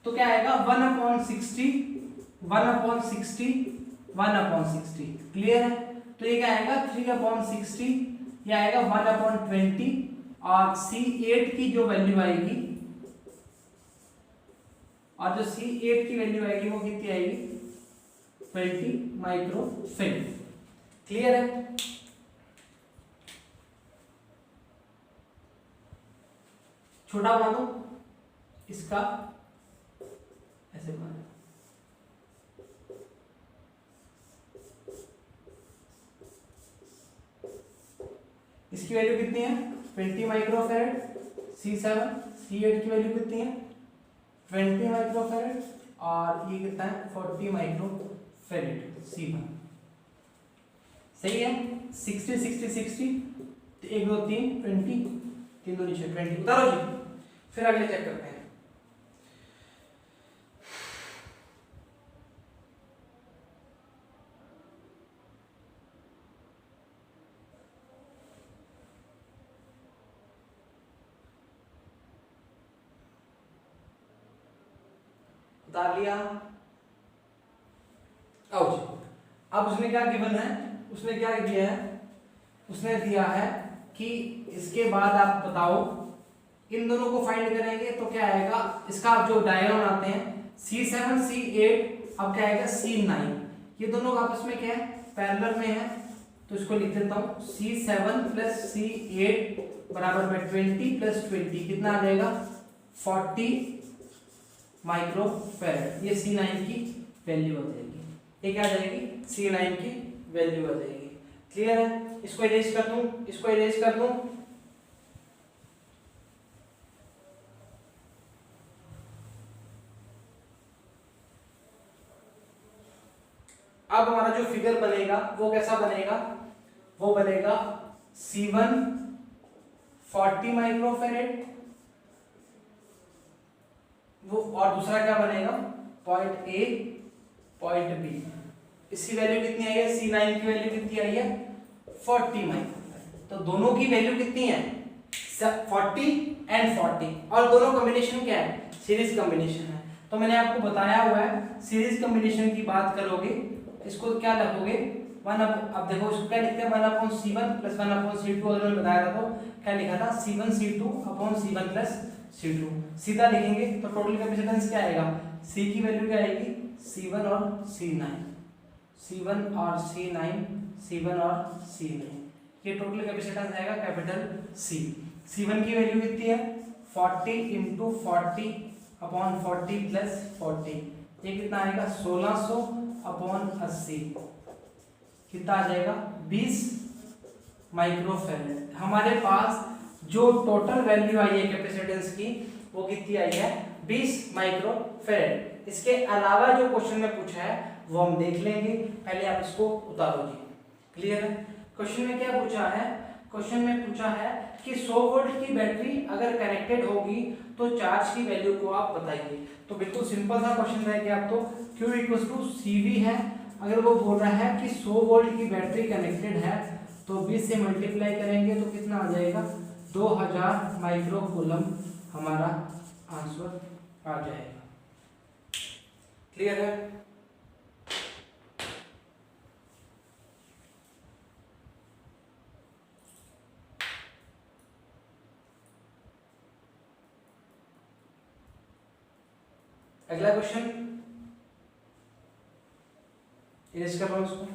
तो क्या आएगा? 1/60, 1/60, 1/60। क्लियर है। तो ये क्या आएगा? 3/60, ये आएगा 1/20 और C8 की जो वैल्यू आएगी, और जो C8 की वैल्यू आएगी वो कितनी आएगी? 20 माइक्रोफैरेड। क्लियर है। छोटा बना दो इसका, ऐसे बना। इसकी वैल्यू कितनी है? 20 माइक्रोफैरेड। C7, C8 की वैल्यू कितनी है? 20 माइक्रोफैरेड और ये कितना है? 40 माइक्रोफैरेड C1। सही है। 60 60 60, 1 2 3 20, 3 2 6 20। उतारो जी, फिर अगले चेक करते हैं। उतार लिया। आओ जी। अब उसने क्या गिवन है? उसने क्या किया है? उसने दिया है कि इसके बाद आप बताओ, इन दोनों को फाइंड करेंगे तो क्या आएगा? इसका जो डायग्राम आते हैं C7 C8, अब क्या आएगा? C9। ये दोनों आपस में क्या है? पैरेलल में है। तो इसको लिख देता हूं, C7 प्लस C8 बराबर में 20 प्लस 20 कितना आ जाएगा? 40 माइक्रो फेरेड। ये C9 की वैल्यू आ जाएगी। ये क्या आ जाएगी? C9 की वैल्यू आ जाएगी। क्लियर है? इसको इरेज कर दूं, इसको इरेज कर दूं। अब हमारा जो फिगर बनेगा वो कैसा बनेगा? वो बनेगा C1 40 माइक्रोफेरेड, वो और दूसरा क्या बनेगा? Point A point B. इसकी वैल्यू कितनी आई है? C9 की वैल्यू कितनी आई है? 40 माइक्रोफेरेड। तो दोनों की वैल्यू कितनी है? 40 एंड 40, और दोनों कॉम्बिनेशन क्या है? सीरीज कॉम्बिनेशन है। तो मैंने आपको बताया हुआ है सीरीज कॉम्बिनेशन की बात करोगे इसको क्या लिखोगे? अब देखो इसको क्या लिखते हैं? 1/C1 + 1/C2। अगर मैंने बताया था तो क्या लिखा था? C1C2/C1 + C2 सीधा लिखेंगे तो टोटल कैपेसिटेंस क्या आएगा? C की वैल्यू क्या आएगी? C1 और C9, C1 और C9, C1 और C9। ये टोटल कैपेसिटेंस आएगा कैपिटल C। C1 की वैल्यू कितनी है? 40 × 40/40 + 40। ये कितना आएगा? 1600/80। कितना आ जाएगा? 20 माइक्रोफेरेड। हमारे पास जो टोटल वैल्यू आई है कैपेसिटेंस की वो कितनी आई है? 20 माइक्रोफेरेड। इसके अलावा जो क्वेश्चन में पूछा है वो हम देख लेंगे। पहले आप इसको उतारो जी। क्लियर है? क्वेश्चन में क्या पूछा है? क्वेश्चन में पूछा है कि 100 वोल्ट की बैटरी अगर कनेक्टेड होगी तो चार्ज की वैल्यू को आप बताइए। तो बिल्कुल सिंपल सा क्वेश्चन रहेगा। आप तो Q = CV है। अगर वो बोल रहा है कि 100 वोल्ट की बैटरी कनेक्टेड है तो 20 से मल्टीप्लाई करेंगे तो कितना आ जाएगा? 2000 माइक्रो कूलम हमारा आंसर आ जाएगा। क्लियर है? अगला क्वेश्चन इरेज कर लो इसको।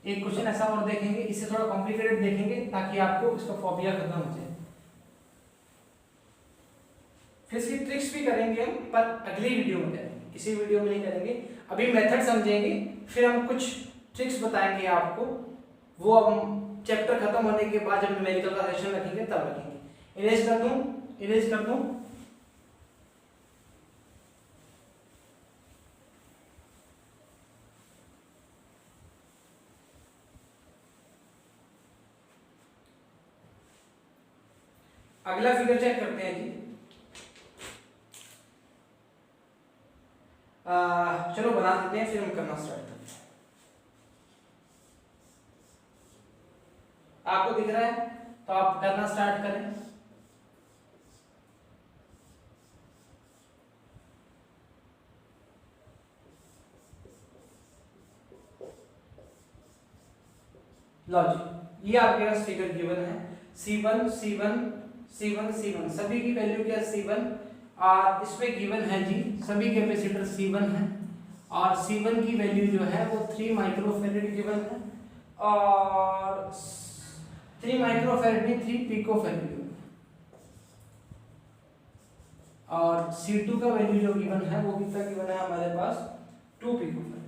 एक क्वेश्चन ऐसा और देखेंगे, इससे थोड़ा कॉम्प्लिकेटेड देखेंगे ताकि आपको इसका फोबिया खत्म हो जाए। फिर इसकी ट्रिक्स भी करेंगे हम, पर अगली वीडियो में करेंगे, इसी वीडियो में नहीं करेंगे। अभी मेथड समझेंगे, फिर हम कुछ ट्रिक्स बताएंगे आपको। वो हम चैप्टर खत्म होने के बाद जब न्यूमेरिकल का सेशन रखेंगे तब रखेंगे। इरेज कर दूं, इरेज कर दूं। अगला फिगर चेक करते हैं जी। चलो बना देते हैं, फिर हम करना स्टार्ट करते हैं। आपको दिख रहा है तो आप करना स्टार्ट करें। लो जी, ये आपके पास फिगर गिवन है। C1 C1 C1 C1 सभी की वैल्यू क्या? C1। और इसमें गिवन है जी सभी कैपेसिटर C1 है और C1 की वैल्यू जो है वो 3 माइक्रोफेरेड गिवन है और 3 माइक्रोफेरेड नहीं 3 पिकोफेरेड गिवन है। और C2 का वैल्यू जो गिवन है वो कितना गिवन है हमारे पास? 2 पिकोफेरेड।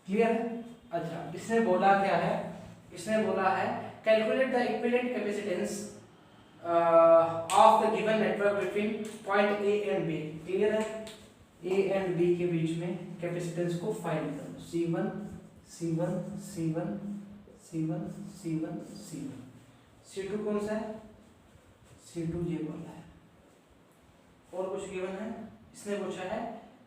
क्लियर है? अच्छा, इसने बोला क्या है? इसने बोला है calculate the equivalent capacitance of the given network between point A and B। Clear है? A एंड B के बीच में कैपेसिटेंस को फाइंड करो। C1 C1 C1 C1 C1 C1। C2 कौन सा है? C2 ये बोला है। और कुछ गिवन है? इसने पूछा है,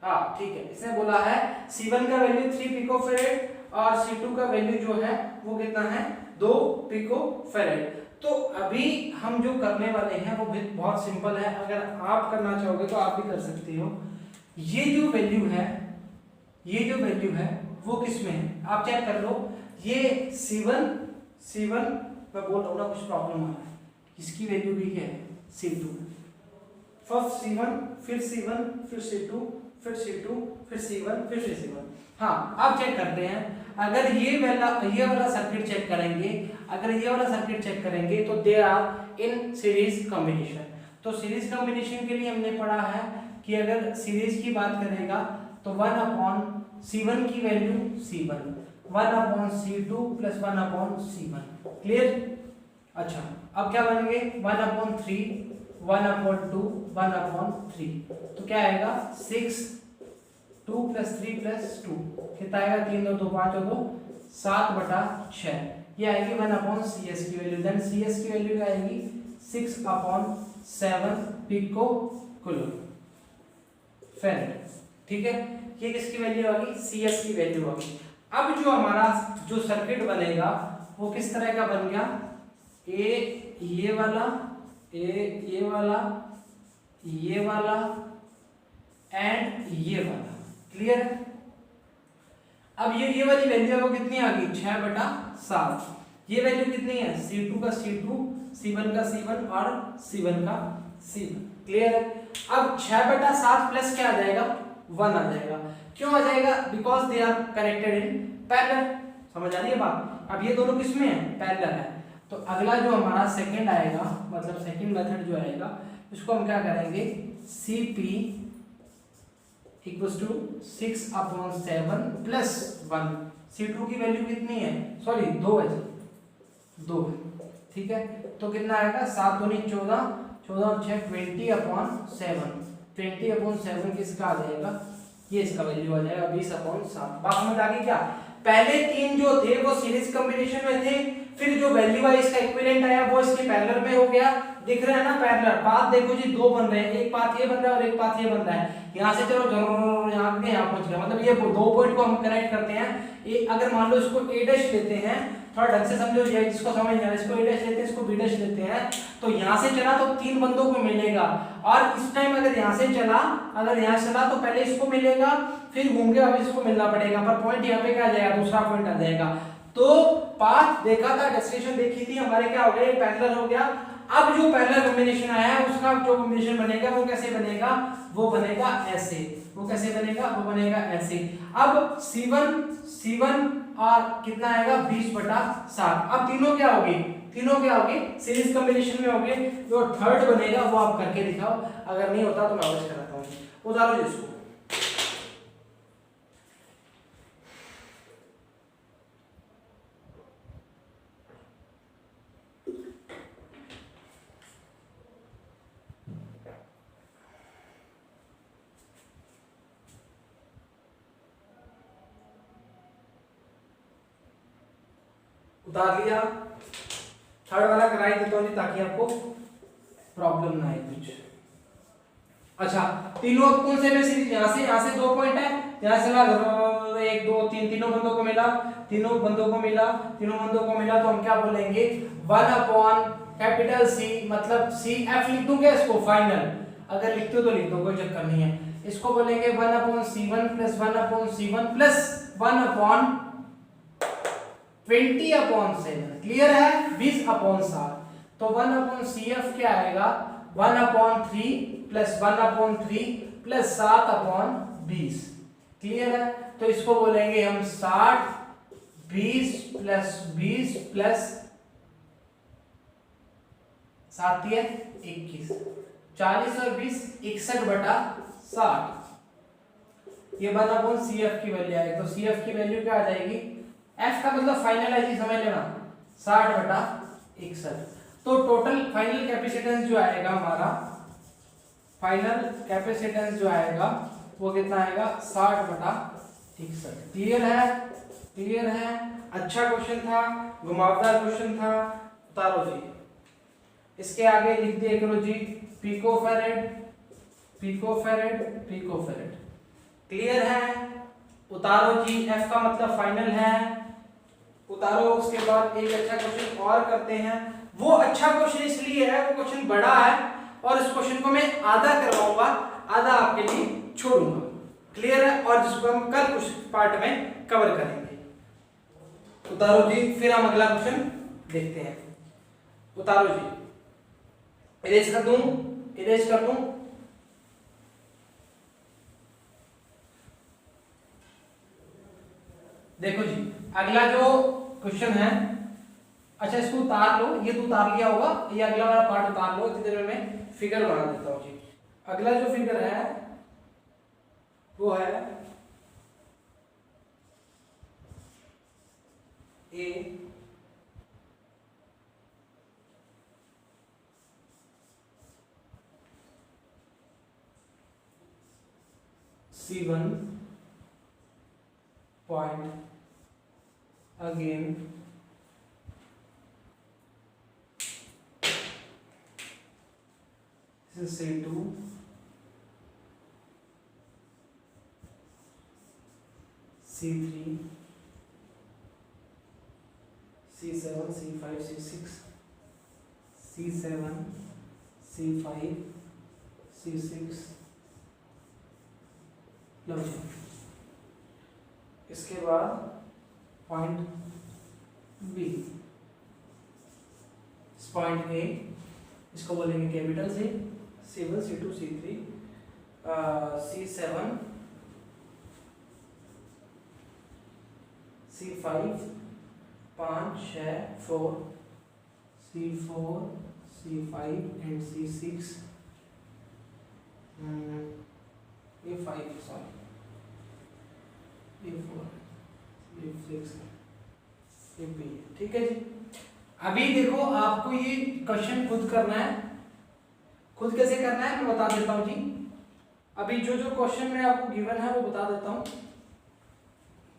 हाँ ठीक है, इसने बोला है C1 का वैल्यू 3 पिकोफेरेड और C2 का वैल्यू जो है वो कितना है? 2 पिकोफेरेड। तो अभी हम जो करने वाले हैं वो भी बहुत सिंपल है। अगर आप करना चाहोगे तो आप भी कर सकते हो। ये जो वैल्यू है, ये जो वैल्यू है वो किस में है? आप चेक कर लो। ये C1 मैं बोल रहा हूँ ना, कुछ प्रॉब्लम आ रहा है। इसकी वैल्यू भी क्या है? C2। फर्स्ट C1 फिर C1 फिर C2 फिर C2 फिर C1 फिर से C1। हाँ, अब चेक करते हैं। अगर ये वाला सर्किट चेक करेंगे, अगर ये वाला सर्किट चेक करेंगे तो they are in series combination. तो सीरीज कॉम्बिनेशन के लिए हमने पढ़ा है कि अगर सीरीज की बात करेगा तो 1/C1 की value C1, 1/C2 plus 1/C1। Clear? अच्छा, अब क्या बनेंगे 1/3, 1/2, 1/3। तो क्या आएगा 6, 2 + 3 + 2 कितना आएगा 3 2 2 5 2 7/6। ये आएगी 1/CS की वैल्यू। देन CS की वैल्यू क्या आएगी 6/7 पिको कूलम फैरेड। ठीक है, ये किसकी वैल्यू आ गई CS की वैल्यू आ गई। अब जो हमारा जो सर्किट बनेगा वो किस तरह का बन गया, ये वाला, ये वाला, ये वाला एंड ये वाला। क्लियर? अब ये वाली वैल्यू वो कितनी आ गई 6/7। ये वैल्यू कितनी है C2 का C2, C1 का C1 और C1 का C1। क्लियर है? अब 6/7 प्लस क्या आ जाएगा 1 आ जाएगा। क्यों आ जाएगा? Because they are connected in parallel. समझ आ रही है बात? अब ये दोनों किसमें है पैरेलल है। तो अगला जो हमारा सेकंड आएगा, मतलब सेकंड मेथड जो आएगा, इसको हम क्या करेंगे CP = 6/7 + 1। C2 की वैल्यू कितनी है, सॉरी 2 है, 2 है। ठीक है, तो कितना आएगा 7 दूनी 14, 14 और 6 20/7। 20/7 किसका आ जाएगा, ये इसका वैल्यू आ जाएगा 20/7। बात समझ आ गई क्या? पहले तीन जो थे वो सीरीज कॉम्बिनेशन में थे, फिर जो वैल्यू है इसका इक्विवेलेंट आया वो इसके पैरेलल में हो गया। दिख रहा है ना पैरेलल पाथ? देखो जी दो बन रहे हैं, एक पाथ ये बन रहा है और एक पाथ ये बन रहा है। यहाँ से चलो यहाँ पहुंच गया, मतलब ये दो पॉइंट को हम कनेक्ट करते हैं। अगर मान लो इसको A' लेते हैं, थोड़ा ढंग से समझो, जिसको समझ नहीं आ रहा इसको A' लेते हैं, इसको B' लेते हैं, तो यहाँ से चला तो तीन बंदों को मिलेगा। और इस टाइम अगर यहाँ से चला, अगर यहाँ चला तो पहले इसको मिलेगा, फिर घूम के वापस इसको मिलना पड़ेगा, पर पॉइंट यहाँ पे क्या आ जाएगा, दूसरा पॉइंट आ जाएगा। तो पाथ देखा था, डेस्टिनेशन देखी थी, हमारे क्या हो गया पैरेलल हो गया। अब जो पैरेलल कॉम्बिनेशन आया है उसका जो कॉम्बिनेशन बनेगा वो कैसे बनेगा, वो बनेगा ऐसे। वो कैसे बनेगा, वो बनेगा ऐसे। अब C1 और कितना आएगा 20/7। अब तीनों क्या होगी, तीनों क्या होगी सीरीज कॉम्बिनेशन में होंगे। जो थर्ड बनेगा वो आप करके दिखाओ, अगर नहीं होता तो मैं वापस कराता हूँ। उतारो इसको। उतार लिया, थर्ड वाला कराई देता हूँ ताकि आपको प्रॉब्लम ना आए कुछ। अच्छा, तीनों कौन से में सीरीज, यहाँ से दो पॉइंट है, यहाँ से 1 2 3 तीनों बंदों को मिला, तीनों बंदों को मिला, तो हम क्या बोलेंगे 1/C, मतलब CF लिख दूं क्या इसको फाइनल, अगर लिखते हो तो लिख दो, कोई चक्कर नहीं है। इसको बोलेंगे 1/C1 + 1/C1 + 1/20/7। क्लियर है? 20/7। तो 1/CF क्या आएगा 1/3 + 1/3 + 7/20। क्लियर है? तो इसको बोलेंगे हम 60, 20 + 20 + 7 21, 40 और 20 61/60। ये 1/CF की वैल्यू आएगी। तो CF की वैल्यू क्या आ जाएगी, F का मतलब फाइनल है जी, समझ लेना 60/61। तो टोटल फाइनल कैपेसिटेंस जो आएगा हमारा, फाइनल कैपेसिटेंस जो आएगा वो कितना आएगा 60/61। क्लियर है? क्लियर है? अच्छा क्वेश्चन था, घुमावदार क्वेश्चन था। उतारो जी, इसके आगे लिख दिया करो जी पिकोफैरेड, पिकोफैरेड, पिकोफैरेड। क्लियर है? उतारो जी, F का मतलब फाइनल है। उतारो। उसके बाद एक अच्छा क्वेश्चन और करते हैं। वो अच्छा क्वेश्चन इसलिए है, वो क्वेश्चन बड़ा है और इस क्वेश्चन को मैं आधा करवाऊंगा, आधा आपके लिए छोड़ूंगा। क्लियर है? और जिसको हम कल कुछ पार्ट में कवर करेंगे। उतारो जी, फिर हम अगला क्वेश्चन देखते हैं। उतारो जी, इरेज कर दूं, इरेज कर दूं। देखो जी, अगला जो क्वेश्चन है, अच्छा इसको उतार लो, ये तो उतार लिया होगा, ये अगला वाला पार्ट उतार लो, इतनी देर में फिगर बना देता हूँ जी। अगला जो फिगर है वो है ए C1 point again this is C2 C3 C7 C5 C6 C7 C5 C6 लो जी। इसके बाद पॉइंट बी, पॉइंट ए इसको बोलेंगे capital C, C1 C2 C3 C7 C5 5 6 4 C4 C5 and C6 A5 sorry A4 A6 AB। ठीक है जी। अभी देखो आपको ये क्वेश्चन खुद करना है। खुद कैसे करना है मैं बता देता हूँ जी। अभी जो जो क्वेश्चन में आपको गिवन है वो बता देता हूँ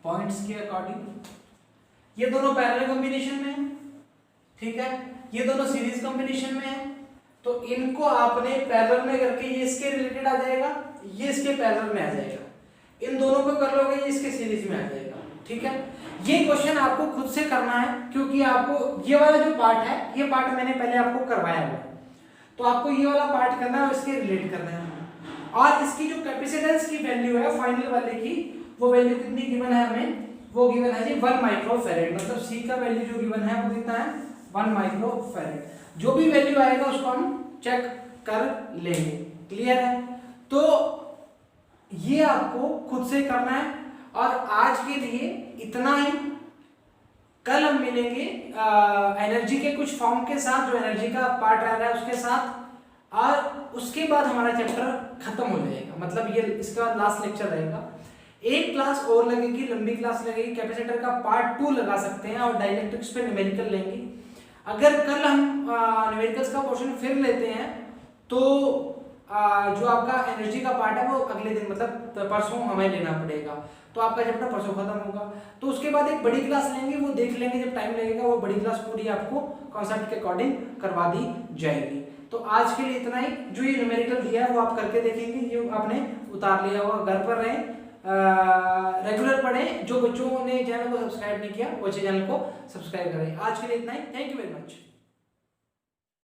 पॉइंट्स के अकॉर्डिंग। ये दोनों पैरेलल कॉम्बिनेशन में है, ठीक है, ये दोनों सीरीज कॉम्बिनेशन में है, तो इनको आपने पैरेलल में करके ये इसके रिलेटेड आ जाएगा, ये इसके पैरेलल में आ जाएगा, इन दोनों को कर लोगे ये इसके सीरीज में आ जाएगा। ठीक है, ये क्वेश्चन आपको खुद से करना है क्योंकि आपको ये वाला जो पार्ट है ये पार्ट मैंने पहले आपको करवाया हुआ है, तो आपको ये वाला पार्ट करना है और इसके रिलेट करना है। और इसकी जो कैपेसिटेंस की वैल्यू है फाइनल वाले की, वो वैल्यू कितनी गिवन है हमें, वो गिवन है जी 1 माइक्रोफैरेड। मतलब सी का वैल्यू जो गिवन है वो कितना है 1 माइक्रोफैरेड। जो भी वैल्यू आएगा उसको हम चेक कर लेंगे। क्लियर है? तो ये आपको खुद से करना है और आज के लिए इतना ही। कल हम मिलेंगे एनर्जी के कुछ फॉर्म के साथ, जो एनर्जी का पार्ट रह रहा है उसके साथ, और उसके बाद हमारा चैप्टर खत्म हो जाएगा। मतलब ये इसके बाद लास्ट लेक्चर रहेगा। एक क्लास और लगेगी, लंबी क्लास लगेगी, कैपेसिटर का पार्ट 2 लगा सकते हैं और डाइलेक्ट्रिक्स पे न्यूमेरिकल लेंगे। अगर कल हम न्यूमेरिकल्स का पोर्शन फिर लेते हैं तो जो आपका एनर्जी का पार्ट है वो अगले दिन मतलब परसों हमें लेना पड़ेगा, तो आपका चैप्टर परसों खत्म होगा। तो उसके बाद एक बड़ी क्लास लेंगे, वो देख लेंगे जब टाइम लगेगा, वो बड़ी क्लास पूरी आपको कॉन्सेप्ट के अकॉर्डिंग करवा दी जाएगी। तो आज के लिए इतना ही। जो ये न्यूमेरिकल दिया है वो आप करके देखेंगे, ये आपने उतार लिया हुआ, घर पर रहें, रेगुलर पढ़ें। जो बच्चों ने चैनल को सब्सक्राइब नहीं किया वो चैनल को सब्सक्राइब करें। आज के लिए इतना ही। Thank you very much.